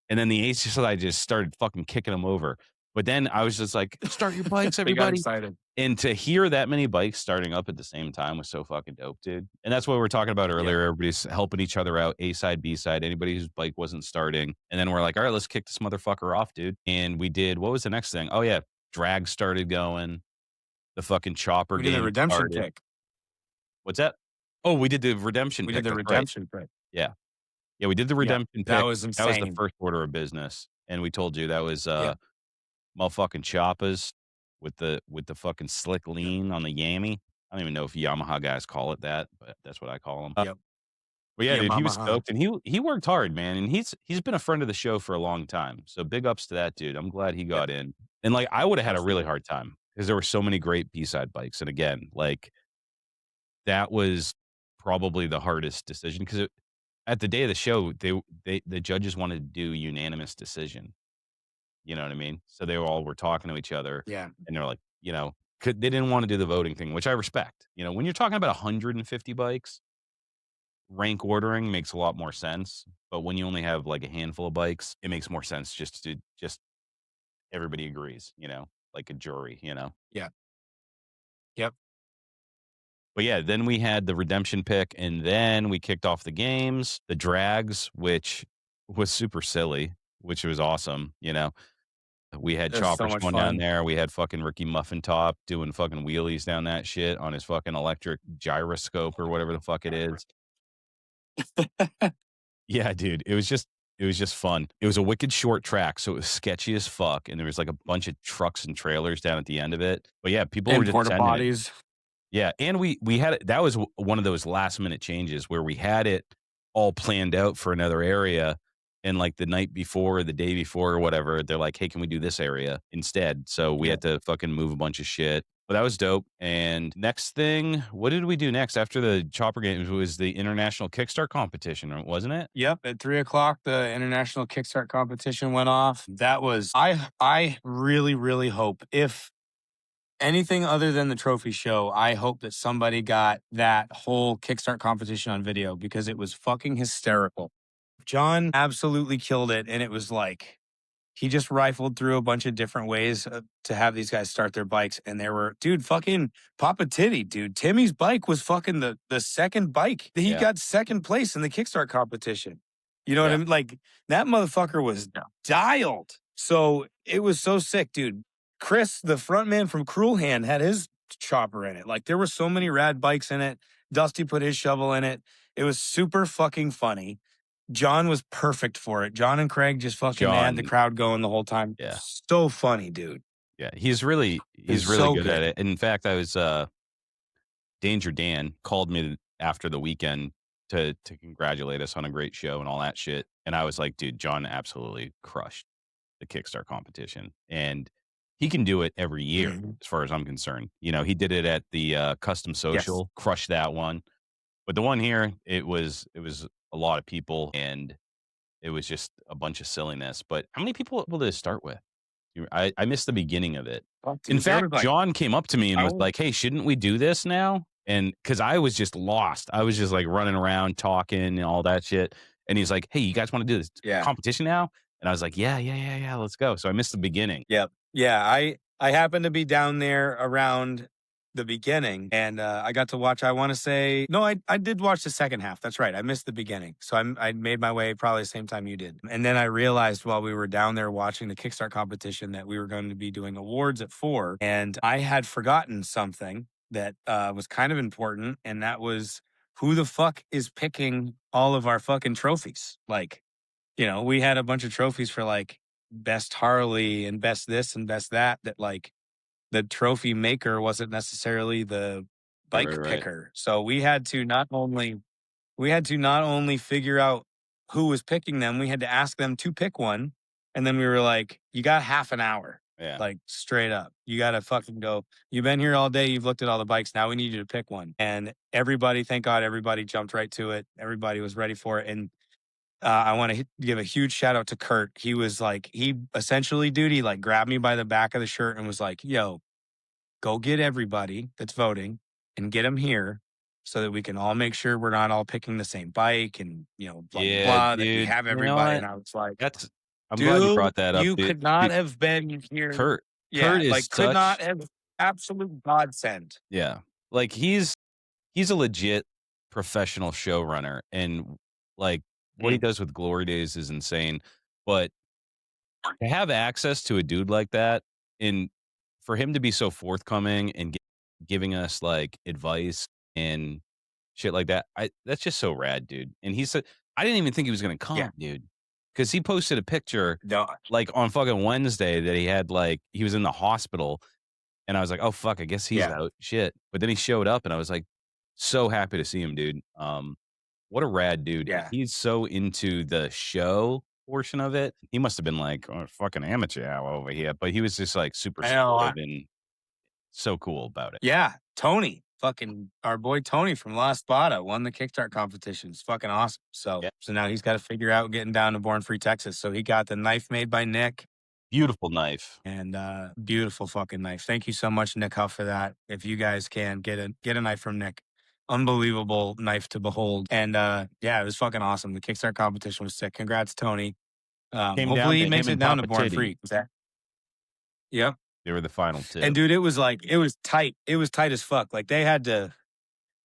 S1: And then the ace side just started fucking kicking them over. But then I was just like, "Start your bikes,
S2: They got
S1: everybody."
S2: excited.
S1: And to hear that many bikes starting up at the same time was so fucking dope, dude. And that's what we were talking about
S2: Yeah.
S1: earlier. Everybody's helping each other out, A side, B side, anybody whose bike wasn't starting. And then we're like, all right, let's kick this motherfucker off, dude. And we did. What was the next thing? Oh, yeah. Drag started going. The fucking chopper
S2: We did the
S1: game
S2: redemption
S1: started.
S2: pick.
S1: What's that? Oh, we did the redemption
S2: We did
S1: pick.
S2: the
S1: That's right.
S2: redemption pick.
S1: Yeah. Yeah, we did the
S2: Yep.
S1: redemption
S2: That
S1: pick.
S2: was
S1: That was the
S2: insane.
S1: first order of business. And we told you that was
S2: Yep.
S1: motherfucking choppers with the fucking slick
S2: Yep.
S1: lean on the Yami. I don't even know if Yamaha guys call it that, but that's what I call them.
S2: Yep.
S1: But yeah, dude, he was
S2: Yamaha.
S1: stoked, and he worked hard, man, and he's been a friend of the show for a long time. So big ups to that dude. I'm glad he
S2: Yep.
S1: got in. And like I would have had a really
S2: Absolutely.
S1: hard time because there were so many great B-side bikes. And again, like that was probably the hardest decision because at the day of the show, the judges wanted to do unanimous decision. You know what I mean? So they all were talking to each other,
S2: Yeah.
S1: and they're like, they didn't wanna do the voting thing, which I respect. When you're talking about 150 bikes, rank ordering makes a lot more sense, but when you only have, like, a handful of bikes, it makes more sense just everybody agrees, like a jury.
S2: Yeah. Yep.
S1: But, yeah, then we had the redemption pick, and then we kicked off the games, the drags, which was super silly, which was awesome. We had
S2: It was so
S1: Choppers
S2: much
S1: going down
S2: fun.
S1: there. We had fucking Ricky Muffin Top doing fucking wheelies down that shit on his fucking electric gyroscope or whatever the fuck it is. Yeah, dude. It was just fun. It was a wicked short track, so it was sketchy as fuck, and there was like a bunch of trucks and trailers down at the end of it. But yeah, people were
S2: And
S1: just
S2: porta
S1: sending it.
S2: potties.
S1: Yeah, and we had it that was one of those last minute changes where we had it all planned out for another area, and, like, the night before or the day before or whatever, they're like, "Hey, can we do this area instead?" So we
S2: Yeah.
S1: had to fucking move a bunch of shit, but that was dope, and next thing, what did we do next after the Chopper Games was the international Kickstart competition, wasn't it?
S2: Yep. At 3 o'clock, the international Kickstart competition went off. That was I really, really hope if anything other than the trophy show, I hope that somebody got that whole Kickstart competition on video because it was fucking hysterical. John absolutely killed it. And it was like, he just rifled through a bunch of different ways to have these guys start their bikes. And there were, dude, fucking Papa Titty, dude. Timmy's bike was fucking the second bike. He
S1: Yeah,
S2: got second place in the Kickstart competition. You know what I
S1: yeah.
S2: mean? Like that motherfucker was dialed. So it was so sick, dude. Chris, the front man from Cruel Hand, had his chopper in it. Like there were so many rad bikes in it. Dusty put his shovel in it. It was super fucking funny. John was perfect for it. John and Craig just fucking had the
S1: John,
S2: crowd going the whole time.
S1: yeah,
S2: So funny, dude.
S1: yeah, he's
S2: It's
S1: really
S2: so
S1: good at
S2: good.
S1: it, and in fact, I was, Danger Dan called me after the weekend to congratulate us on a great show and all that shit, and I was like, "Dude, John absolutely crushed the Kickstart competition, and he can do it every year
S2: Mhm.
S1: as far as I'm concerned." He did it at the, Custom
S2: Yes.
S1: Social, crushed that one, but the one here, it was a lot of people, and it was just a bunch of silliness, but how many people did it start with? I missed the beginning of it.
S2: Oh,
S1: In
S2: dude, there was
S1: fact,
S2: like,
S1: John came up to me and
S2: I
S1: was
S2: was,
S1: like, "Hey, shouldn't we do this now?" And because I was just lost. I was just, like, running around talking and all that shit, and he's like, "Hey, you guys wanna do this
S2: yeah.
S1: competition now?" And I was like, "Yeah, yeah, yeah, yeah, let's go." So I missed the beginning.
S2: Yep. Yeah. I happened to be down there around the beginning, and I got to watch. I want to say no, I did watch the second half. That's right. I missed the beginning, so I made my way probably the same time you did. And then I realized while we were down there watching the Kickstart competition that we were going to be doing awards at 4, and I had forgotten something that was kind of important, and that was who the fuck is picking all of our fucking trophies? Like, we had a bunch of trophies for like best Harley and best this and best that, that like the trophy maker wasn't necessarily the
S1: Right, right,
S2: bike
S1: right.
S2: picker. So we had to not only figure out who was picking them, we had to ask them to pick one. And then we were like, you got half an hour,
S1: Yeah.
S2: like straight up. You got to fucking go. You've been here all day. You've looked at all the bikes. Now we need you to pick one. And everybody, thank God, everybody jumped right to it. Everybody was ready for it. And I want to give a huge shout out to Kurt. He was like, he essentially, dude, he like grabbed me by the back of the shirt and was like, yo, go get everybody that's voting and get them here so that we can all make sure we're not all picking the same bike and, blah, blah,
S1: Yeah,
S2: blah, that we
S1: dude.
S2: have
S1: You know
S2: everybody.
S1: what?
S2: And I was like,
S1: That's I'm glad you
S2: dude,
S1: brought that up,
S2: you
S1: dude.
S2: could not
S1: Dude,
S2: have been here.
S1: Kurt
S2: Yeah,
S1: is
S2: like could not
S1: such
S2: have absolute godsend.
S1: yeah. Like he's a legit professional showrunner and like what he
S2: Mm,
S1: does with Glory Days is insane. But to have access to a dude like that and for him to be so forthcoming and giving us like advice and shit like that, that's just so rad, dude. And he said I didn't even think he was gonna
S2: yeah,
S1: come, dude, because he posted a picture
S2: no,
S1: like on fucking Wednesday that he had like he was in the hospital, and I was like, oh fuck, I guess he's
S2: yeah,
S1: out. Shit, but then he showed up, and I was like, so happy to see him, dude. What a rad dude, and
S2: yeah.
S1: he's so into the show portion of it. He must have been like, "Oh, fucking amateur hour over here," but he was just, like, super
S2: I know.
S1: supportive and so cool about it.
S2: Yeah, Tony, fucking our boy Tony from La Spada won the Kickstart competition. It's fucking awesome. So,
S1: Yeah.
S2: so now he's got to figure out getting down to Born Free, Texas. So he got the knife made by Nick,
S1: Beautiful knife.
S2: and beautiful fucking knife. Thank you so much, Nick Huff, for that. If you guys can get a knife from Nick, unbelievable knife to behold. And yeah, it was fucking awesome. The Kickstart competition was sick. Congrats, Tony.
S1: Came down
S2: Hopefully he
S1: to him
S2: makes it
S1: and
S2: down to
S1: Papa
S2: Born
S1: Titty.
S2: Free. Yep.
S1: They were the final
S2: And
S1: 2.
S2: dude, it was like it was tight. It was tight as fuck. Like they had to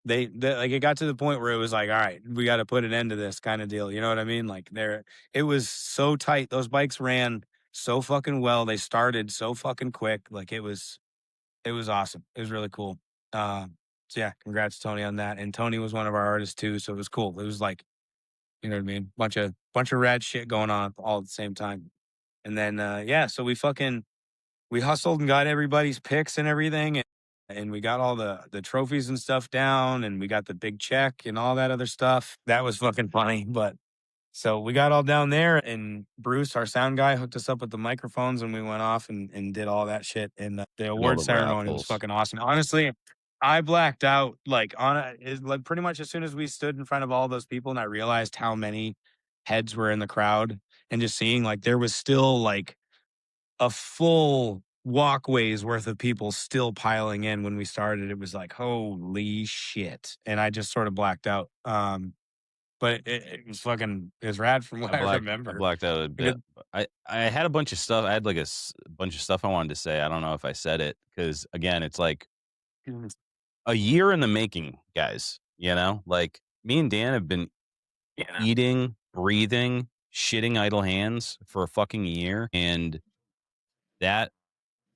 S2: like it got to the point where it was like, all right, we got to put an end to this kind of deal. You know what I mean? Like it was so tight. Those bikes ran so fucking well. They started so fucking quick. Like it was awesome. It was really cool. So yeah, congrats Tony on that. And Tony was one of our artists too, so it was cool. It was like, you know what I mean? Bunch of rad shit going on all at the same time. And then yeah, so we hustled and got everybody's picks and everything, and we got all the trophies and stuff down, and we got the big check and all that other stuff. That was fucking funny. But so we got all down there, and Bruce, our sound guy, hooked us up with the microphones, and we went off and did all that shit. And the
S1: Did all
S2: award
S1: the
S2: ceremony was
S1: raffles.
S2: fucking awesome. Honestly, I blacked out like like pretty much as soon as we stood in front of all those people, and I realized how many heads were in the crowd, and just seeing like there was still like a full walkways worth of people still piling in when we started. It was like, holy shit. And I just sort of blacked out. But it was fucking, it was rad from what I
S1: I
S2: remember.
S1: blacked out a
S2: We
S1: bit.
S2: did,
S1: But I had a bunch of stuff. I had, like, bunch of stuff I wanted to say. I don't know if I said it because again, it's like a year in the making, guys, you know? Like, me and Dan have been
S2: yeah,
S1: eating, breathing, shitting idle hands for a fucking year, and that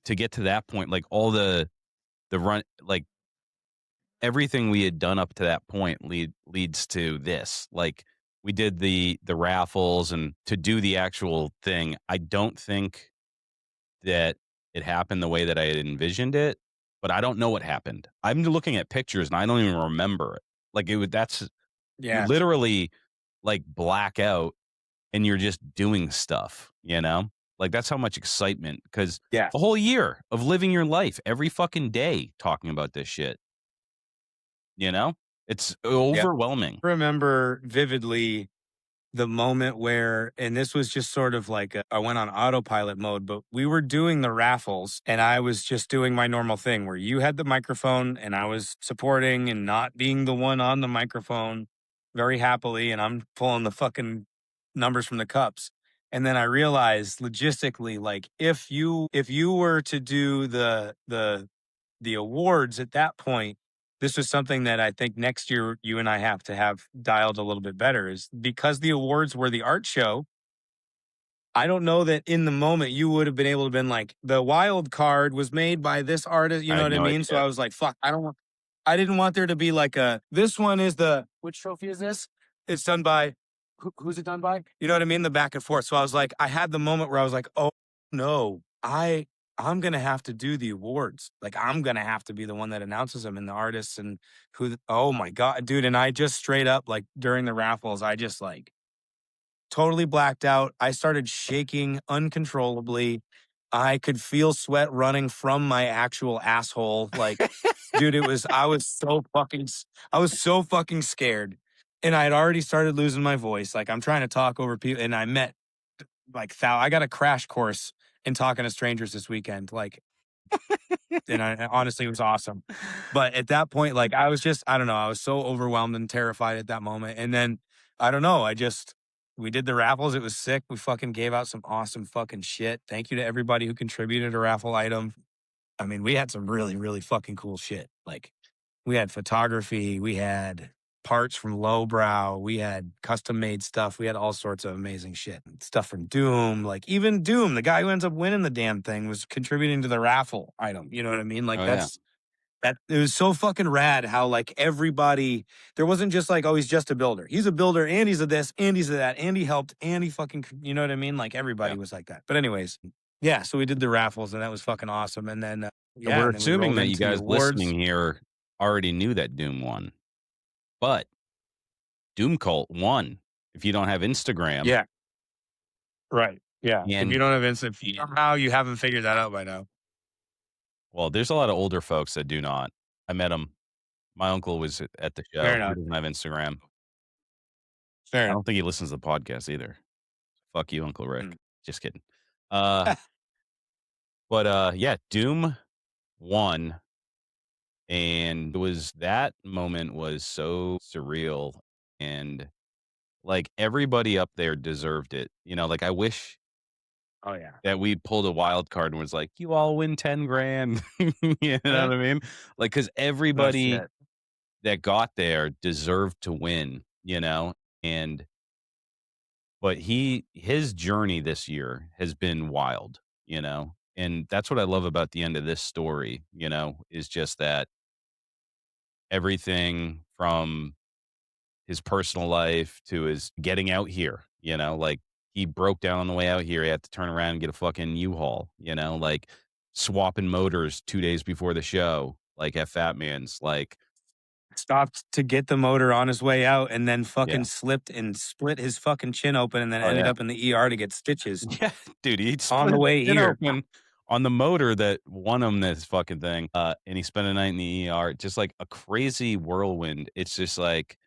S1: to get to that point, like, all the run like, everything we had done up to that point leads to this. Like, we did the raffles and to do the actual thing, I don't think that it happened the way that I had envisioned it, but I don't know what happened. I'm looking at pictures and I don't even remember it. Like, it would that's you
S2: yeah,
S1: literally, like, black out and you're just doing stuff, you know? Like, that's how much excitement because
S2: yeah,
S1: a whole year of living your life every fucking day talking about this shit, you know? It's
S2: yeah.
S1: overwhelming.
S2: Remember vividly the moment where, and this was just sort of like I went on autopilot mode, but we were doing the raffles and I was just doing my normal thing where you had the microphone and I was supporting and not being the one on the microphone very happily. And I'm pulling the fucking numbers from the cups. And then I realized logistically, like if you were to do the awards at that point, this was something that I think next year you and I have to have dialed a little bit better is because the awards were the art show. I don't know that in the moment you would have been able to been like, the wild card was made by this artist, you
S1: I
S2: know
S1: had
S2: what I
S1: no
S2: mean? So
S1: idea.
S2: I was like, fuck, I didn't want there to be like a, this one is the, which trophy is this? It's done by, who's it done by? You know what I mean? The back and forth. So I was like, I had the moment where I was like, oh no, I'm going to have to do the awards. Like I'm going to have to be the one that announces them and the artists and oh my God, dude. And I just straight up like during the raffles, I just like, totally blacked out. I started shaking uncontrollably. I could feel sweat running from my actual asshole. Like, dude, I was so fucking scared. And I had already started losing my voice. Like, I'm trying to talk over people. And I met like, I got a crash course in talking to strangers this weekend. Like, and I honestly, it was awesome. But at that point, like I was just, I don't know, I was so overwhelmed and terrified at that moment. And then I don't know, we did the raffles. It was sick. We fucking gave out some awesome fucking shit. Thank you to everybody who contributed a raffle item. I mean, we had some really, really fucking cool shit. Like we had photography, we had parts from Lowbrow, we had custom made stuff, we had all sorts of amazing shit. Stuff from Doom, like even Doom, the guy who ends up winning the damn thing was contributing to the raffle item. You know what I mean? Like
S1: Oh yeah.
S2: that it was so fucking rad how like everybody there wasn't just like, oh, he's just a builder. He's a builder and he's a this and he's a that and he helped and he fucking you know what I mean? Like
S1: Yeah.
S2: everybody was like that. But anyways, yeah, so we did the raffles and that was fucking awesome. And then
S1: And
S2: yeah,
S1: we're
S2: and then we
S1: assuming
S2: rolled
S1: that you
S2: into the
S1: guys
S2: awards.
S1: listening here already knew that Doom won, but Doom Cult won. If you don't have Instagram,
S2: Yeah. Right. Yeah. If you
S1: and
S2: don't have instant feed, somehow you haven't figured that out by now.
S1: well, there's a lot of older folks that do not. I met him. My uncle was at the
S2: Fair
S1: show. He
S2: enough.
S1: doesn't have Instagram.
S2: Fair
S1: I
S2: enough.
S1: don't think he listens to the podcast either. Fuck you, Uncle
S2: Mm.
S1: Rick. Just kidding. Uh, yeah, Doom won, and it was that moment was so surreal, and like everybody up there deserved it. You know, like I wish
S2: Oh yeah.
S1: that we pulled a wild card and was like, "You all win 10 grand." You know what I mean? Like, because
S2: No
S1: everybody
S2: shit.
S1: that got there deserved to win, you know? And but his journey this year has been wild, you know? And that's what I love about the end of this story, you know, is just that everything from his personal life to his getting out here, you know, like he broke down on the way out here. He had to turn around and get a fucking U-Haul, you know, like swapping motors 2 days before the show, like at Fat Man's, like,
S2: Stopped to get the motor on his way out and then
S1: yeah.
S2: fucking slipped and split his fucking chin open and then
S1: Oh,
S2: ended
S1: yeah.
S2: up in the ER to get stitches
S1: Yeah, dude, he
S2: on
S1: split
S2: the
S1: his
S2: way
S1: chin
S2: here.
S1: open on the motor that won him this fucking thing, and he spent a night in the ER, just like a crazy whirlwind. It's just like,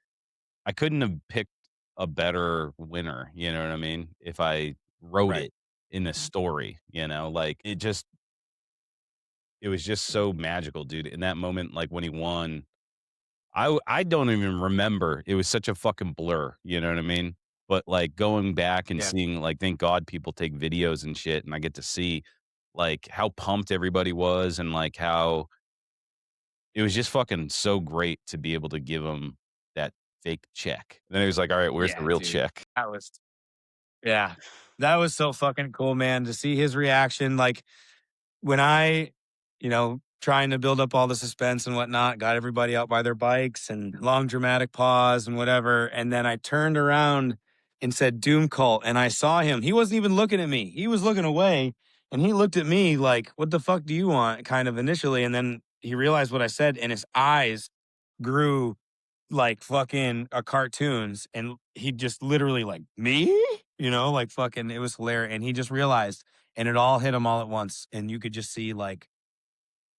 S1: I couldn't have picked a better winner, you know what I mean? If I wrote
S2: Right.
S1: it in a story, you know, like it was just so magical, dude. In that moment, like when he won, I don't even remember. It was such a fucking blur, you know what I mean? But like going back and
S2: Yeah.
S1: seeing, like, thank God people take videos and shit, and I get to see like how pumped everybody was and like how it was just fucking so great to be able to give him that fake check. And then he was like, "All right, where's the
S2: Yeah,
S1: real
S2: dude.
S1: check?"
S2: That was yeah. That was so fucking cool, man, to see his reaction. Like when I, trying to build up all the suspense and whatnot, got everybody out by their bikes and long dramatic pause and whatever. And then I turned around and said Doom Cult and I saw him. He wasn't even looking at me. He was looking away and he looked at me like, what the fuck do you want? Kind of initially. And then he realized what I said and his eyes grew like fucking a cartoons and he just literally like me, like fucking it was hilarious and he just realized and it all hit him all at once and you could just see like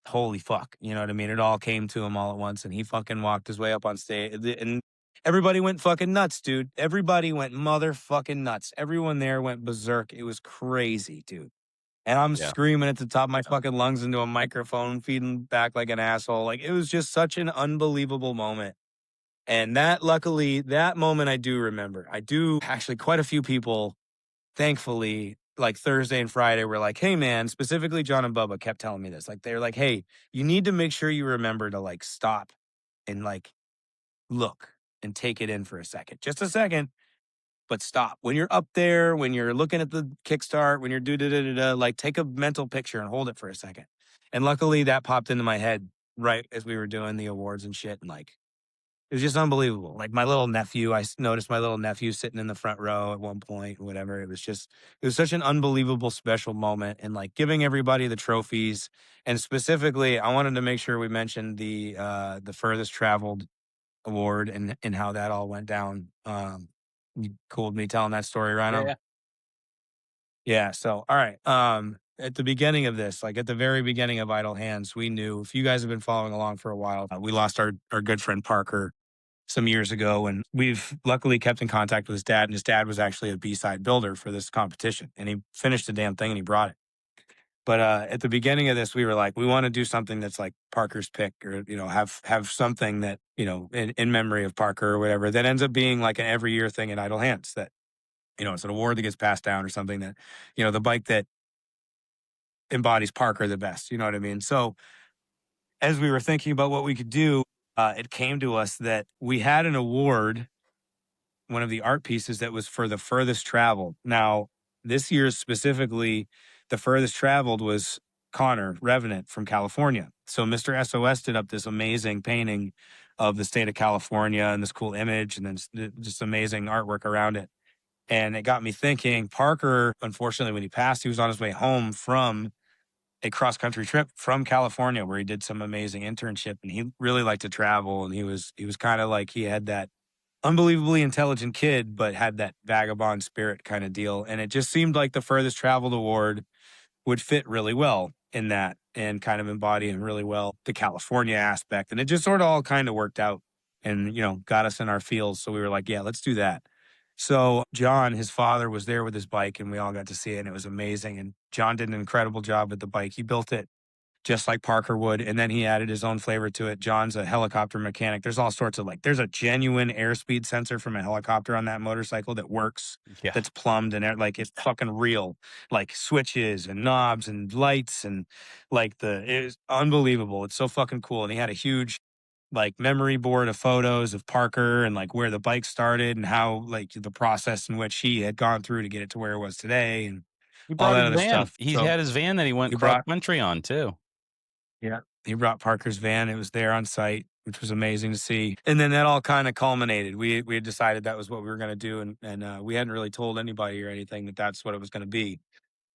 S2: holy fuck, you know what I mean? It all came to him all at once and he fucking walked his way up on stage and everybody went fucking nuts, dude. Everybody went motherfucking nuts. Everyone there went berserk. It was crazy, dude. And I'm
S1: Yeah.
S2: screaming at the top of my fucking lungs into a microphone, feeding back like an asshole. Like it was just such an unbelievable moment. And that luckily, that moment I do remember. I do actually quite a few people, thankfully, like Thursday and Friday were like, "Hey man," specifically John and Bubba kept telling me this. Like they were like, "Hey, you need to make sure you remember to like stop and like look and take it in for a second. Just a second, but stop. When you're up there, when you're looking at the kickstart, when you're do da da da da, like take a mental picture and hold it for a second." And luckily that popped into my head right as we were doing the awards and shit. And like it was just unbelievable. Like my little nephew, noticed my little nephew sitting in the front row at one point, whatever. It was such an unbelievable special moment. And like giving everybody the trophies. And specifically, I wanted to make sure we mentioned the furthest traveled award and how that all went down. You cool with me telling that story,
S1: Yeah,
S2: Rhino?
S1: yeah.
S2: Yeah. So, all right. At the beginning of this, like at the very beginning of Idle Hands, we knew if you guys have been following along for a while, we lost our good friend Parker some years ago, and we've luckily kept in contact with his dad. And his dad was actually a B-side builder for this competition, and he finished the damn thing and he brought it. But at the beginning of this, we were like, we want to do something that's like Parker's pick, or have something that in memory of Parker or whatever. That ends up being like an every year thing in Idle Hands. That it's an award that gets passed down or something that the bike that embodies Parker the best. You know what I mean? So as we were thinking about what we could do, it came to us that we had an award, one of the art pieces that was for the furthest traveled. Now, this year specifically, the furthest traveled was Connor Revenant from California. So Mr. SOS did up this amazing painting of the state of California and this cool image and then just amazing artwork around it. And it got me thinking, Parker, unfortunately, when he passed, he was on his way home from a cross country trip from California where he did some amazing internship, and he really liked to travel, and he was kind of like he had that unbelievably intelligent kid, but had that vagabond spirit kind of deal. And it just seemed like the furthest traveled award would fit really well in that and kind of embodying really well the California aspect. And it just sort of all kind of worked out and, got us in our feels. So we were like, yeah, let's do that. So John, his father, was there with his bike and we all got to see it and it was amazing. And John did an incredible job with the bike. He built it just like Parker would. And then he added his own flavor to it. John's a helicopter mechanic. There's all sorts of there's a genuine airspeed sensor from a helicopter on that motorcycle that works,
S1: Yeah.
S2: that's plumbed and like it's fucking real, like switches and knobs and lights and it is unbelievable. It's so fucking cool. And he had a huge like memory board of photos of Parker and like where the bike started and how like the process in which he had gone through to get it to where it was today and
S1: He
S2: all
S1: brought
S2: that
S1: his
S2: other
S1: van.
S2: stuff.
S1: He
S2: So
S1: had his van that he went
S2: he
S1: cross
S2: brought
S1: country on too.
S2: yeah. He brought Parker's van. It was there on site, which was amazing to see. And then that all kind of culminated. We had decided that was what we were going to do, and we hadn't really told anybody or anything that that's what it was going to be.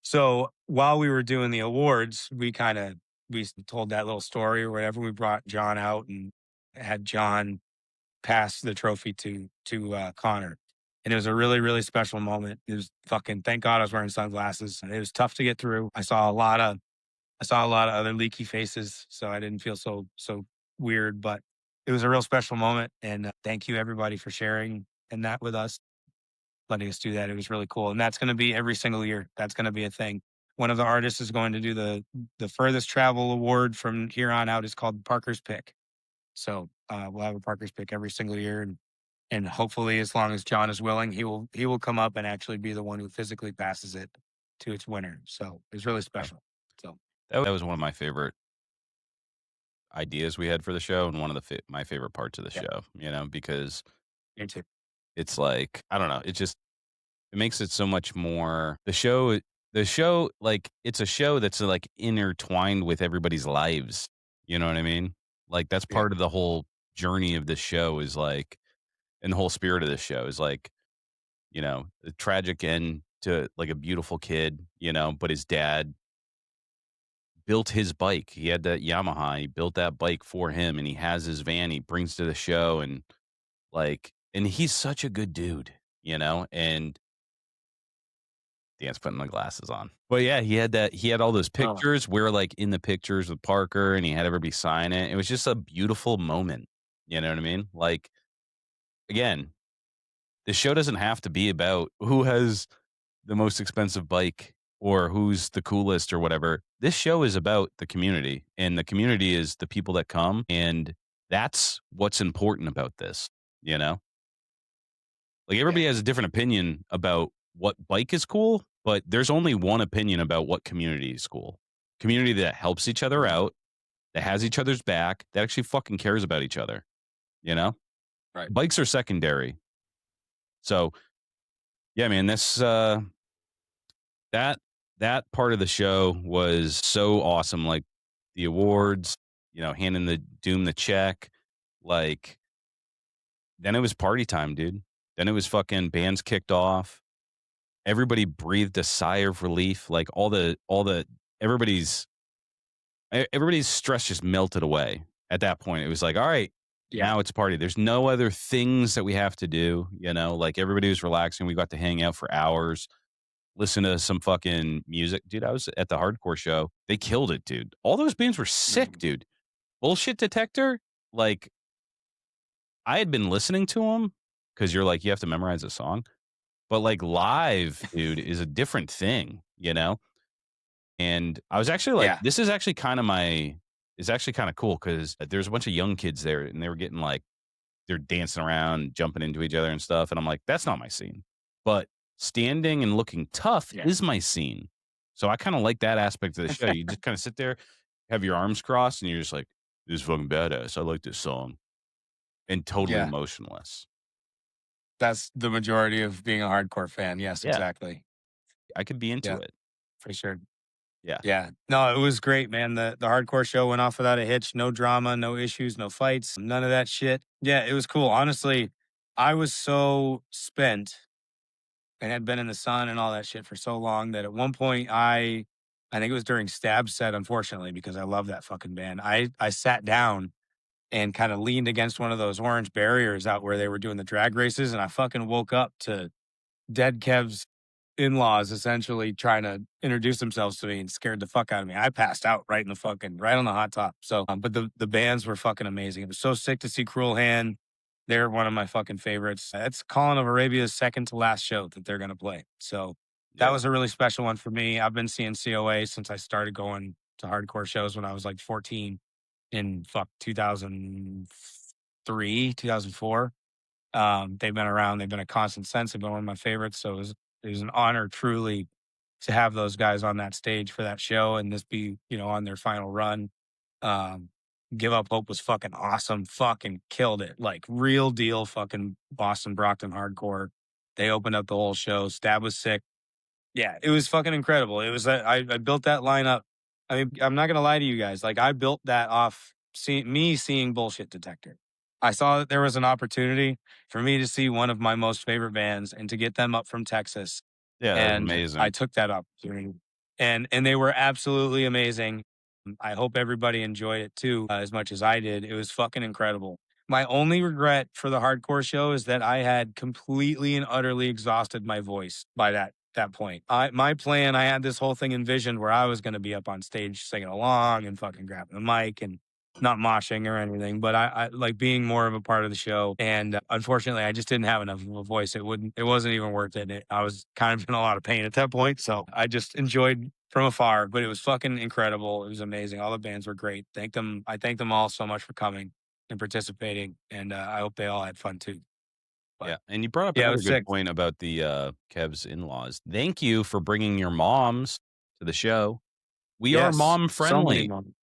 S2: So while we were doing the awards, we told that little story or whatever. We brought John out and had John pass the trophy to Connor. And it was a really, really special moment. It was fucking thank God I was wearing sunglasses. It was tough to get through. I saw a lot of other leaky faces, so I didn't feel so weird, but it was a real special moment. And thank you everybody for sharing and that with us, letting us do that. It was really cool, and that's going to be every single year. That's going to be a thing. One of the artists is going to do the furthest travel award from here on out. Is called Parker's Pick. So we'll have a Parker's Pick every single year, and hopefully, as long as John is willing, he will come up and actually be the one who physically passes it to its winner. So it's really
S1: Yeah.
S2: special. So
S1: That was one of my favorite ideas we had for the show and one of my favorite parts of the
S2: yeah,
S1: show, because
S2: me too.
S1: it's like, I don't know, it makes it so much more the show, like, it's a show that's, like, intertwined with everybody's lives, you know what I mean? Like, that's
S2: Yeah.
S1: part of the whole journey of this show is, like, and the whole spirit of this show is, like, a tragic end to, like, a beautiful kid, but his dad built his bike. He had that Yamaha, he built that bike for him, and he has his van he brings to the show, and, and he's such a good dude, and Dan's putting my glasses on. But yeah, he had all those
S2: Oh,
S1: pictures. We're like in the pictures with Parker and he had everybody sign it. It was just a beautiful moment. You know what I mean? Like, again, the show doesn't have to be about who has the most expensive bike or who's the coolest or whatever. This show is about the community, and the community is the people that come, and that's what's important about this, you know? Like,
S2: yeah.
S1: everybody has a different opinion about what bike is cool, but there's only one opinion about what community is cool. Community that helps each other
S2: Mhm.
S1: out, that has each other's back, that actually fucking cares about each other, you know?
S2: Right.
S1: Bikes are secondary. So, yeah, man, that that part of the show was so awesome, like, the awards, handing the Doom the check, like, then it was party time, dude. Then it was fucking bands kicked off. Everybody breathed a sigh of relief, like, all the everybody's stress just melted away at that point. It was like, "All right,
S2: Yeah.
S1: now it's party." There's no other things that we have to do, like, everybody was relaxing. We got to hang out for hours, listen to some fucking music. Dude, I was at the hardcore show. They killed it, dude. All those bands were sick,
S2: Mhm.
S1: dude. Bullshit Detector, like, I had been listening to them because 'cause you're like, you have to memorize a song, but, like, live, dude, is a different thing, you know? And I was actually like,
S2: Yeah.
S1: this is actually kinda my is actually kinda cool because there's a bunch of young kids there, and they were getting, like, they're dancing around, jumping into each other and stuff, and I'm like, "That's not my scene." But standing and looking tough
S2: Yeah.
S1: is my scene. So I kinda like that aspect of the show. You just kinda sit there, have your arms crossed, and you're just like, "This is fucking badass. I like this song." And totally
S2: Yeah.
S1: emotionless.
S2: That's the majority of being a hardcore fan. Yes,
S1: Yeah,
S2: exactly.
S1: I could be into
S2: Yeah,
S1: it.
S2: for sure.
S1: Yeah,
S2: Yeah. No, it was great, man. The hardcore show went off without a hitch. No drama, no issues, no fights, none of that shit. Yeah, it was cool. Honestly, I was so spent and had been in the sun and all that shit for so long that at one point I think it was during Stab set, unfortunately, because I love that fucking band. I sat down and kind of leaned against one of those orange barriers out where they were doing the drag races, and I fucking woke up to Dead Kev's in-laws essentially trying to introduce themselves to me and scared the fuck out of me. I passed out right on the hot top. So, but the bands were fucking amazing. It was so sick to see Cruel Hand. They're one of my fucking favorites. It's Colin of Arabia's second to last show that they're gonna play. So that
S1: yeah,
S2: was a really special one for me. I've been seeing COA since I started going to hardcore shows when I was like 14 in 2003, 2004. They've been around. They've been a constant sense. They've been one of my favorites. So it was an honor truly to have those guys on that stage for that show and this be, on their final run. Um, Give Up Hope was fucking awesome. Fucking killed it. Like real deal fucking Boston Brockton hardcore. They opened up the whole show. Stab was sick. Yeah, it was fucking incredible. It was I built that lineup. I mean, I'm not gonna lie to you guys. Like I built that off seeing Bullshit Detector. I saw that there was an opportunity for me to see one of my most favorite bands and to get them up from Texas,
S1: yeah. That was
S2: and I
S1: amazing.
S2: took that opportunity. And they were absolutely amazing. I hope everybody enjoyed it too, as much as I did. It was fucking incredible. My only regret for the hardcore show is that I had completely and utterly exhausted my voice by that point. My plan, I had this whole thing envisioned where I was going to be up on stage singing along and fucking grabbing the mic and not moshing or anything, but I like being more of a part of the show. And unfortunately, I just didn't have enough of a voice. It wasn't even worth it. I was kind of in a lot of pain at that point, so I just enjoyed from afar. But it was fucking incredible. It was amazing. All the bands were great. Thank them. I thank them all so much for coming and participating, and I hope they all had fun too. But
S1: Yeah, and you brought up
S2: yeah, it
S1: another
S2: was
S1: good
S2: sick.
S1: point about the, Kev's in-laws. Thank you for bringing your moms to the show. We are
S2: Yes,
S1: mom
S2: so many
S1: friendly
S2: moments.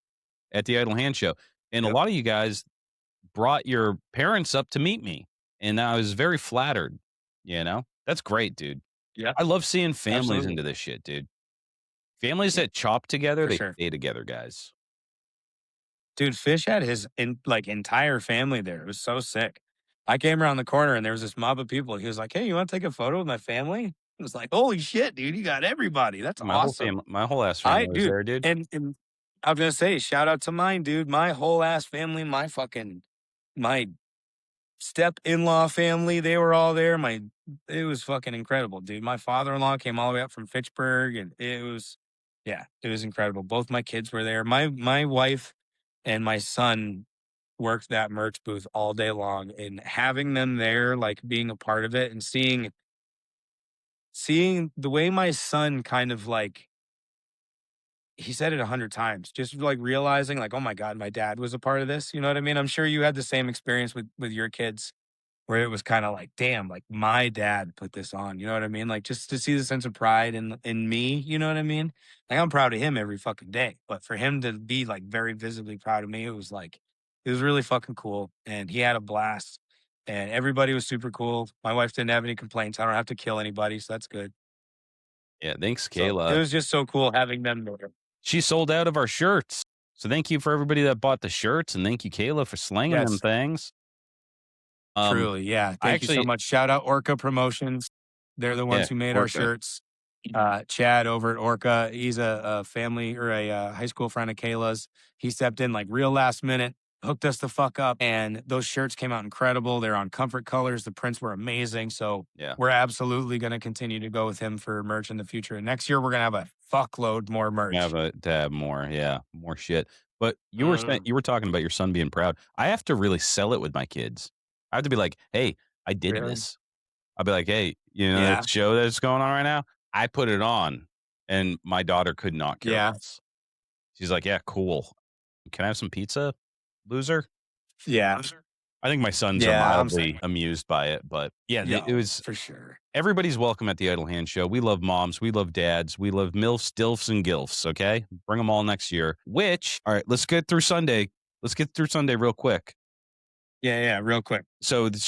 S1: at the Idle Hand Show, and a
S2: Yep.
S1: lot of you guys brought your parents up to meet me, and I was very flattered, That's great, dude.
S2: Yep.
S1: I love seeing families
S2: Absolutely.
S1: into this shit, dude. Families
S2: Yeah,
S1: that chop together,
S2: for
S1: they
S2: sure.
S1: stay together, guys.
S2: Dude, Fish had his entire family there. It was so sick. I came around the corner and there was this mob of people. He was like, "Hey, you want to take a photo with my family?" I was like, "Holy shit, dude! You got everybody. That's awesome."
S1: My whole ass
S2: I
S1: family was
S2: dude,
S1: there, dude.
S2: and I was gonna say, shout out to mine, dude. My whole ass family, my step-in-law family, they were all there. It was fucking incredible, dude. My father-in-law came all the way up from Fitchburg, and yeah, it was incredible. Both my kids were there. My wife and my son worked that merch booth all day long, and having them there, like being a part of it, and seeing the way my son kind of like he said it 100 times, just like realizing, like, oh my god, my dad was a part of this. You know what I mean? I'm sure you had the same experience with your kids where it was kinda like, "Damn, like, my dad put this on," you know what I mean? Like, just to see the sense of pride in me, you know what I mean? Like, I'm proud of him every fucking day, but for him to be, like, very visibly proud of me, it was like it was really fucking cool, and he had a blast, and everybody was super cool. My wife didn't have any complaints. I don't have to kill anybody, so that's good.
S1: Yeah, thanks,
S2: So, it
S1: Kayla.
S2: was just so cool having them there.
S1: She sold out of our shirts. So thank you for everybody that bought the shirts, and thank you, Kayla, for slanging them
S2: Yes.
S1: things. Um,
S2: Truly, yeah.
S1: I
S2: Thank you so
S1: actually
S2: much. Shout out Orca Promotions. They're the ones
S1: yeah,
S2: who made our
S1: Orca.
S2: shirts. Chad over at Orca, he's a family or a high school friend of Kayla's. He stepped in like real last minute, hooked us the fuck up, and those shirts came out incredible. They're on comfort colors. The prints were amazing. So
S1: Yeah.
S2: we're absolutely going to continue to go with him for merch in the future. And next year we're going to have a fuckload more
S1: Have
S2: merch.
S1: a to have more, yeah, more shit. But
S2: Mm,
S1: you were talking about your son being proud. I have to really sell it with my kids. I have to be like, "Hey, I did
S2: really?
S1: this." I'll be like, "Hey, you know
S2: Yeah.
S1: that show that's going on right now? I put it on." And my daughter could not care
S2: Yeah.
S1: less. She's like, "Yeah, cool. Can I have some pizza, loser?"
S2: Yeah.
S1: I think my sons are
S2: Yeah. I'm
S1: mildly
S2: saying.
S1: amused by it, but yeah, it
S2: Yo,
S1: was
S2: for sure.
S1: everybody's welcome at the Idle Hand Show. We love moms, we love dads, we love milfs, dilfs, and gilfs. Okay, bring them all next year. Which, all right, let's get through Sunday. Let's get through Sunday real quick.
S2: Yeah. Yeah. Real quick.
S1: So the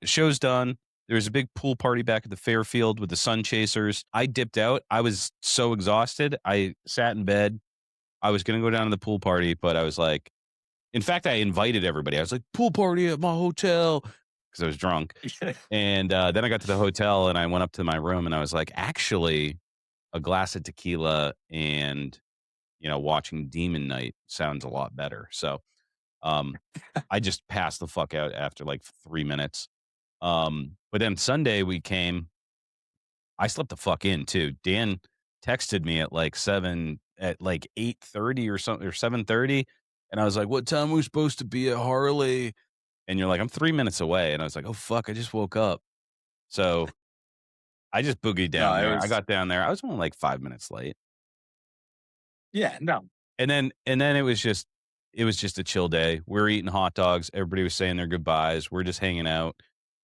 S1: show's done. There was a big pool party back at the Fairfield with the Sun Chasers. I dipped out. I was so exhausted. I sat in bed. I was gonna go down to the pool party, but I was like, in fact, I invited everybody. I was like, pool party at my hotel because I was drunk. And then I got to the hotel and I went up to my room and I was like, actually, a glass of tequila and watching Demon Night sounds a lot better. So I just passed the fuck out after like 3 minutes. But then Sunday we came. I slept the fuck in too. Dan texted me at like 8:30 or something or 7:30, and I was like, "What time are we supposed to be at Harley?" And you're like, "I'm 3 minutes away," and I was like, "Oh fuck, I just woke up." So I just boogied
S2: No,
S1: down
S2: it
S1: there. I
S2: was
S1: got down there. I was only like 5 minutes late,
S2: yeah, no.
S1: and then it was just a chill day. We're eating hot dogs. Everybody was saying their goodbyes. We're just hanging out,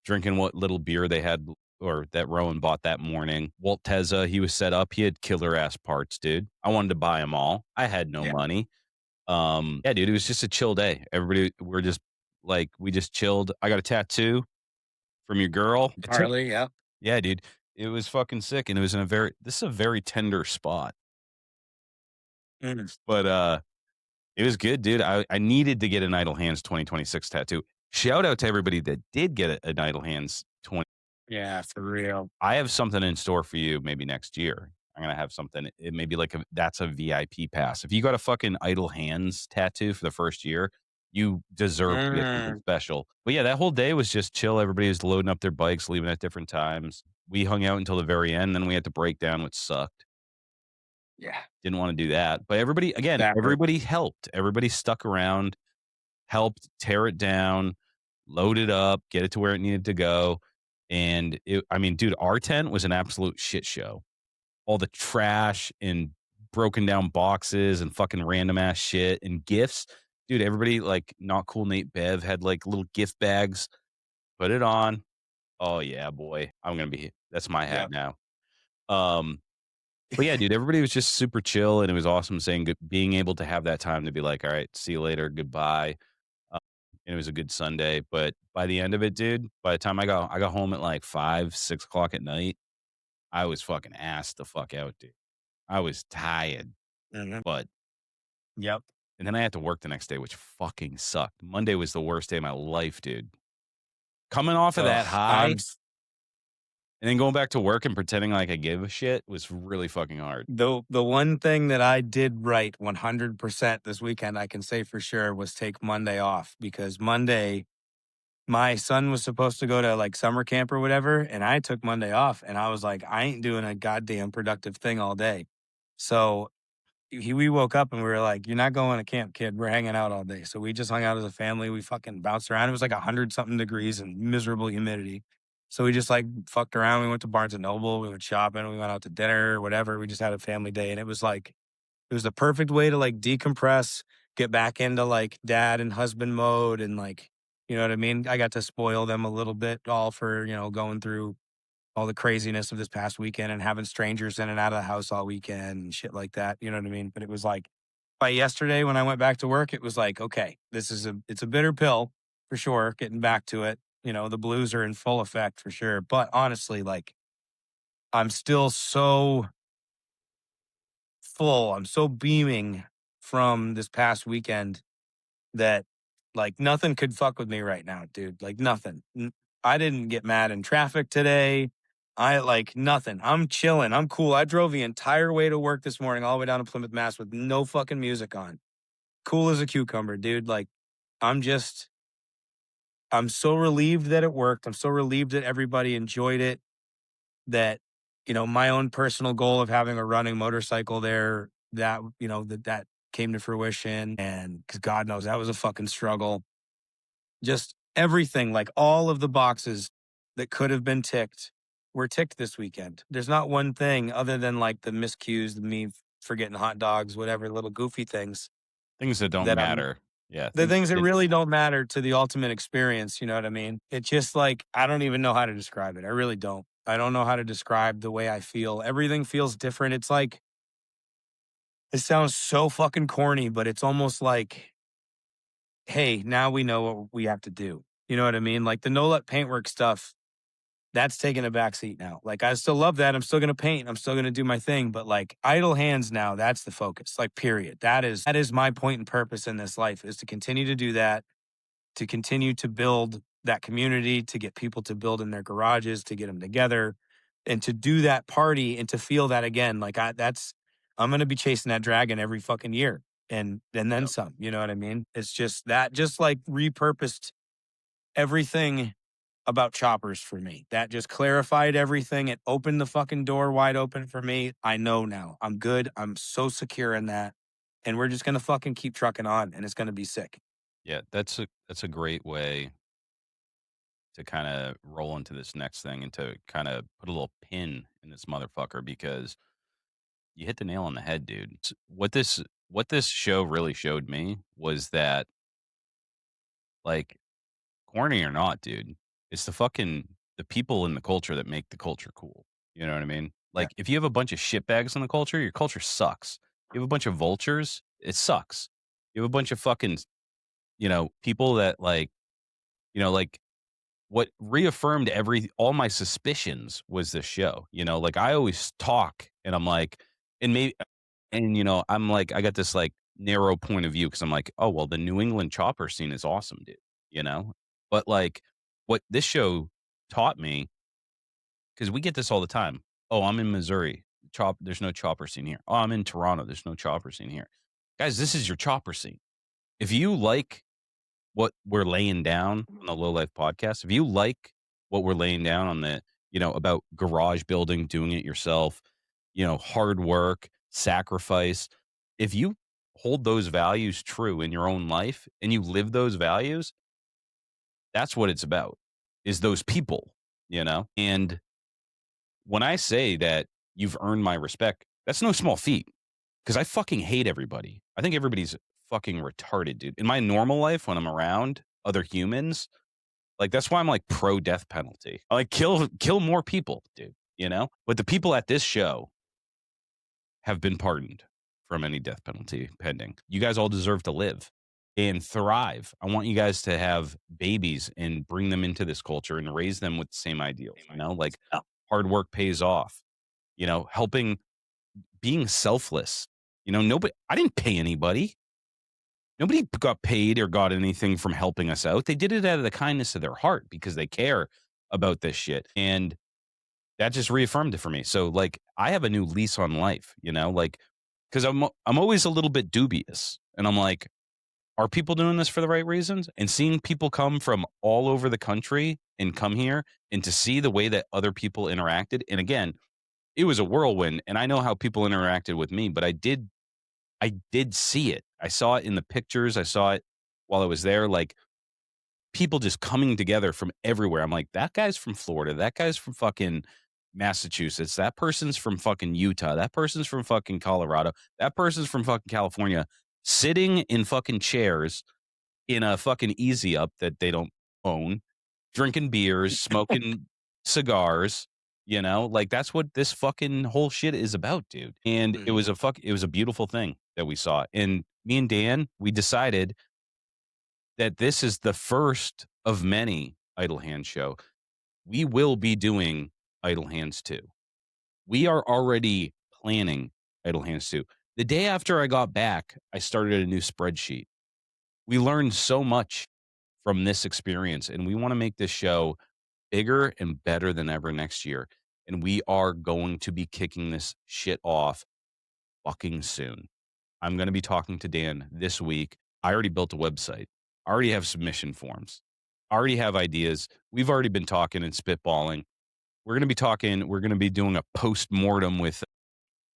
S1: drinking what little beer they had or that Rowan bought that morning. Walt Tezza, he was set up. He had killer ass parts, dude. I wanted to buy them all. I had no
S2: Yeah.
S1: money. Yeah, dude, it was just a chill day. We're just like we just chilled. I got a tattoo from your girl. It took
S2: Harley, yeah.
S1: Yeah, dude. It was fucking sick, and it was in a very this is a very tender spot.
S2: Mhm.
S1: But it was good, dude. I needed to get an Idle Hands 2026 tattoo. Shout out to everybody that did get an Idle Hands 20.
S2: Yeah, for real.
S1: I have something in store for you maybe next year. I'm gonna have something. It may be like that's a VIP pass. If you got a fucking Idle Hands tattoo for the first year, you deserve to get something
S2: Mm,
S1: special. But yeah, that whole day was just chill. Everybody was loading up their bikes, leaving at different times. We hung out until the very end. Then we had to break down, which sucked.
S2: yeah,
S1: Didn't want to do that. But
S2: that hurt.
S1: everybody helped. Everybody stuck around, helped tear it down, load it up, get it to where it needed to go. And I mean, dude, our tent was an absolute shit show. All the trash and broken down boxes and fucking random ass shit and gifts. Dude, everybody like not cool Nate Bev had like little gift bags. Put it on. Oh yeah, boy. That's my hat
S2: Yep.
S1: now. Um but yeah, dude, everybody was just super chill, and it was awesome being able to have that time to be like, "All right, see you later, goodbye." Uh, and it was a good Sunday, but by the end of it, dude, by the time I got home at like 5, 6 o'clock at night, I was fucking assed the fuck out, dude. I was tired,
S2: Mhm.
S1: but
S2: Yep.
S1: and then I had to work the next day, which fucking sucked. Monday was the worst day of my life, dude. Coming off of that
S2: Ugh,
S1: high and then going back to work and pretending like I give a shit was really fucking hard.
S2: the one thing that I did right 100% this weekend, I can say for sure, was take Monday off because Monday, my son was supposed to go to like summer camp or whatever, and I took Monday off, and I was like, I ain't doing a goddamn productive thing all day. So we woke up and we were like, "You're not going to camp, kid. We're hanging out all day." So we just hung out as a family. We fucking bounced around. It was like 100 something degrees and miserable humidity. So we just like fucked around. We went to Barnes and Noble. We went shopping. We went out to dinner, whatever. We just had a family day, and it was like it was the perfect way to like decompress, get back into like dad and husband mode, and like You know what I mean? I got to spoil them a little bit all for, going through all the craziness of this past weekend and having strangers in and out of the house all weekend and shit like that. You know what I mean? But it was like by yesterday when I went back to work, it was like, okay, it's a bitter pill for sure. Getting back to it, the blues are in full effect for sure. But honestly, like I'm still so full. I'm so beaming from this past weekend that like nothing could fuck with me right now, dude. Like nothing. I didn't get mad in traffic today. I like nothing. I'm chilling. I'm cool. I drove the entire way to work this morning, all the way down to Plymouth, Mass, with no fucking music on. Cool as a cucumber, dude. Like I'm just, I'm so relieved that it worked. I'm so relieved that everybody enjoyed it. That my own personal goal of having a running motorcycle there, that that came to fruition. And because God knows that was a fucking struggle. Just everything, like all of the boxes that could have been ticked were ticked this weekend. There's not one thing other than like the miscues, the me forgetting hot dogs, whatever little goofy things
S1: Things that don't
S2: that
S1: matter. Yeah,
S2: the
S1: things
S2: things that
S1: that
S2: really don't matter to the ultimate experience. You know what I mean? It's just like, I don't even know how to describe it. I really don't. I don't know how to describe the way I feel. Everything feels different. It's like, it sounds so fucking corny, but it's almost like, hey, now we know what we have to do. You know what I mean? Like the no let paintwork stuff, that's taking a back seat now. Like I still love that. I'm still gonna paint. I'm still gonna do my thing. But like idle hands now, that's the focus. Like period. That is my point and purpose in this life, is to continue to do that, to continue to build that community, to get people to build in their garages, to get them together, and to do that party and to feel that again. Like I'm gonna be chasing that dragon every fucking year. And then
S1: Yep.
S2: some, you know what I mean? It's just that just like repurposed everything about choppers for me. That just clarified everything. It opened the fucking door wide open for me. I know now. I'm good. I'm so secure in that. And we're just gonna fucking keep trucking on, and it's gonna be sick.
S1: Yeah, that's a great way to kinda roll into this next thing and to kinda put a little pin in this motherfucker because you hit the nail on the head, dude. What this show really showed me was that, like, corny or not, dude, it's the people in the culture that make the culture cool. You know what I mean?
S2: Yeah.
S1: Like, if you have a bunch of shitbags in the culture, your culture sucks. You have a bunch of vultures, it sucks. You have a bunch of fucking, people that like what reaffirmed all my suspicions was this show. Like I always talk and I'm like, and maybe, and I'm like, I got this like narrow point of view because I'm like, oh well, the New England chopper scene is awesome, dude. You know, but like what this show taught me, because we get this all the time. Oh, I'm in Missouri. There's no chopper scene here. Oh, I'm in Toronto. There's no chopper scene here. Guys, this is your chopper scene. If you like what we're laying down on the Low Life podcast, if you like what we're laying down on about garage building, doing it yourself, hard work, sacrifice, if you hold those values true in your own life and you live those values, that's what it's about, is those people, And when I say that you've earned my respect, that's no small feat because I fucking hate everybody. I think everybody's fucking retarded, dude. In my normal life, when I'm around other humans, like that's why I'm like pro death penalty. I like kill more people, dude. But the people at this show have been pardoned from any death penalty pending. You guys all deserve to live and thrive. I want you guys to have babies and bring them into this culture and raise them with the same ideals. Like hard work pays off. Helping, being selfless. Nobody. I didn't pay anybody. Nobody got paid or got anything from helping us out. They did it out of the kindness of their heart because they care about this shit. And that just reaffirmed it for me. So like I have a new lease on life, like because I'm always a little bit dubious. And I'm like, are people doing this for the right reasons? And seeing people come from all over the country and come here and to see the way that other people interacted. And again, it was a whirlwind. And I know how people interacted with me, but I did see it. I saw it in the pictures. I saw it while I was there. Like people just coming together from everywhere. I'm like, that guy's from Florida. That guy's from fucking Massachusetts. That person's from fucking Utah. That person's from fucking Colorado. That person's from fucking California, sitting in fucking chairs in a fucking easy up that they don't own, drinking beers, smoking cigars, like that's what this fucking whole shit is about, dude. And
S2: Mhm.
S1: it was a beautiful thing that we saw. And me and Dan, we decided that this is the first of many Idle Hands show. We will be doing Idle Hands 2. We are already planning Idle Hands 2. The day after I got back, I started a new spreadsheet. We learned so much from this experience, and we want to make this show bigger and better than ever next year. And we are going to be kicking this shit off fucking soon. I'm going to be talking to Dan this week. I already built a website. I already have submission forms. I already have ideas. We've already been talking and spitballing. We're going to be doing a post mortem with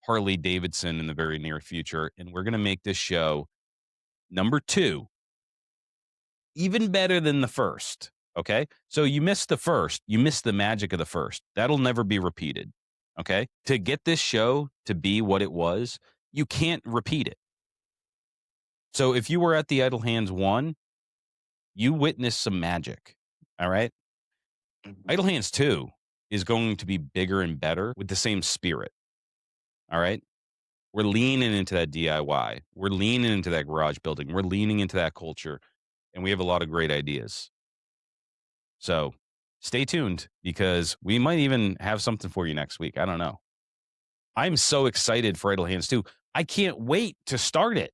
S1: Harley Davidson in the very near future. And we're going to make this show number 2 even better than the first. Okay. So you missed the first, you missed the magic of the first. That'll never be repeated. Okay. To get this show to be what it was, you can't repeat it. So if you were at the Idle Hands 1, you witnessed some magic. All right.
S2: Mhm.
S1: Idle Hands 2 is going to be bigger and better with the same spirit. All right. We're leaning into that DIY. We're leaning into that garage building. We're leaning into that culture. And we have a lot of great ideas. So stay tuned because we might even have something for you next week. I don't know. I'm so excited for Idle Hands 2. I can't wait to start it.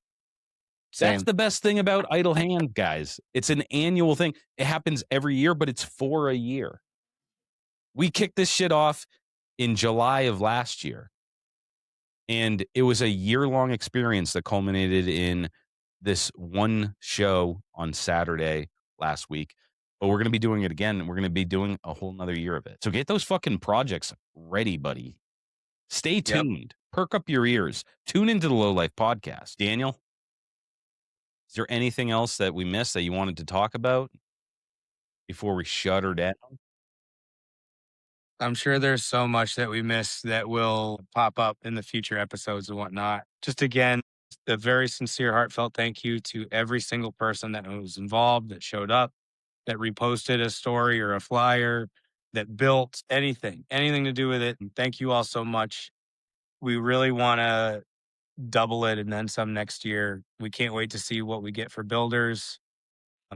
S1: That's
S2: Same.
S1: the best thing about Idle Hands, guys. It's an annual thing. It happens every year, but it's for a year. We kicked this shit off in July of last year. And it was a year-long experience that culminated in this one show on Saturday last week. But we're going to be doing it again. And we're going to be doing a whole nother year of it. So get those fucking projects ready, buddy. Stay
S2: Yep.
S1: tuned. Perk up your ears. Tune into the Low Life podcast. Daniel, is there anything else that we missed that you wanted to talk about before we shut her down?
S2: I'm sure there's so much that we missed that will pop up in the future episodes and whatnot. Just again, a very sincere, heartfelt thank you to every single person that was involved, that showed up, that reposted a story or a flyer, that built anything to do with it. And thank you all so much. We really want to double it and then some next year. We can't wait to see what we get for builders.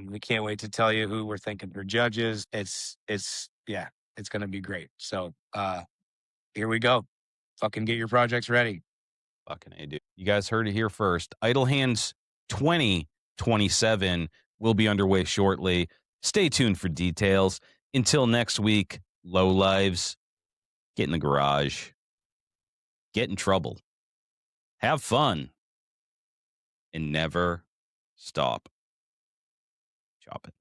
S2: We can't wait to tell you who we're thinking for judges. Yeah, it's gonna be great. So here we go. Fucking get your projects ready.
S1: Fucking A, dude. You guys heard it here first. Idle Hands 2027 will be underway shortly. Stay tuned for details. Until next week, low lives, get in the garage, get in trouble, have fun, and never stop chopping.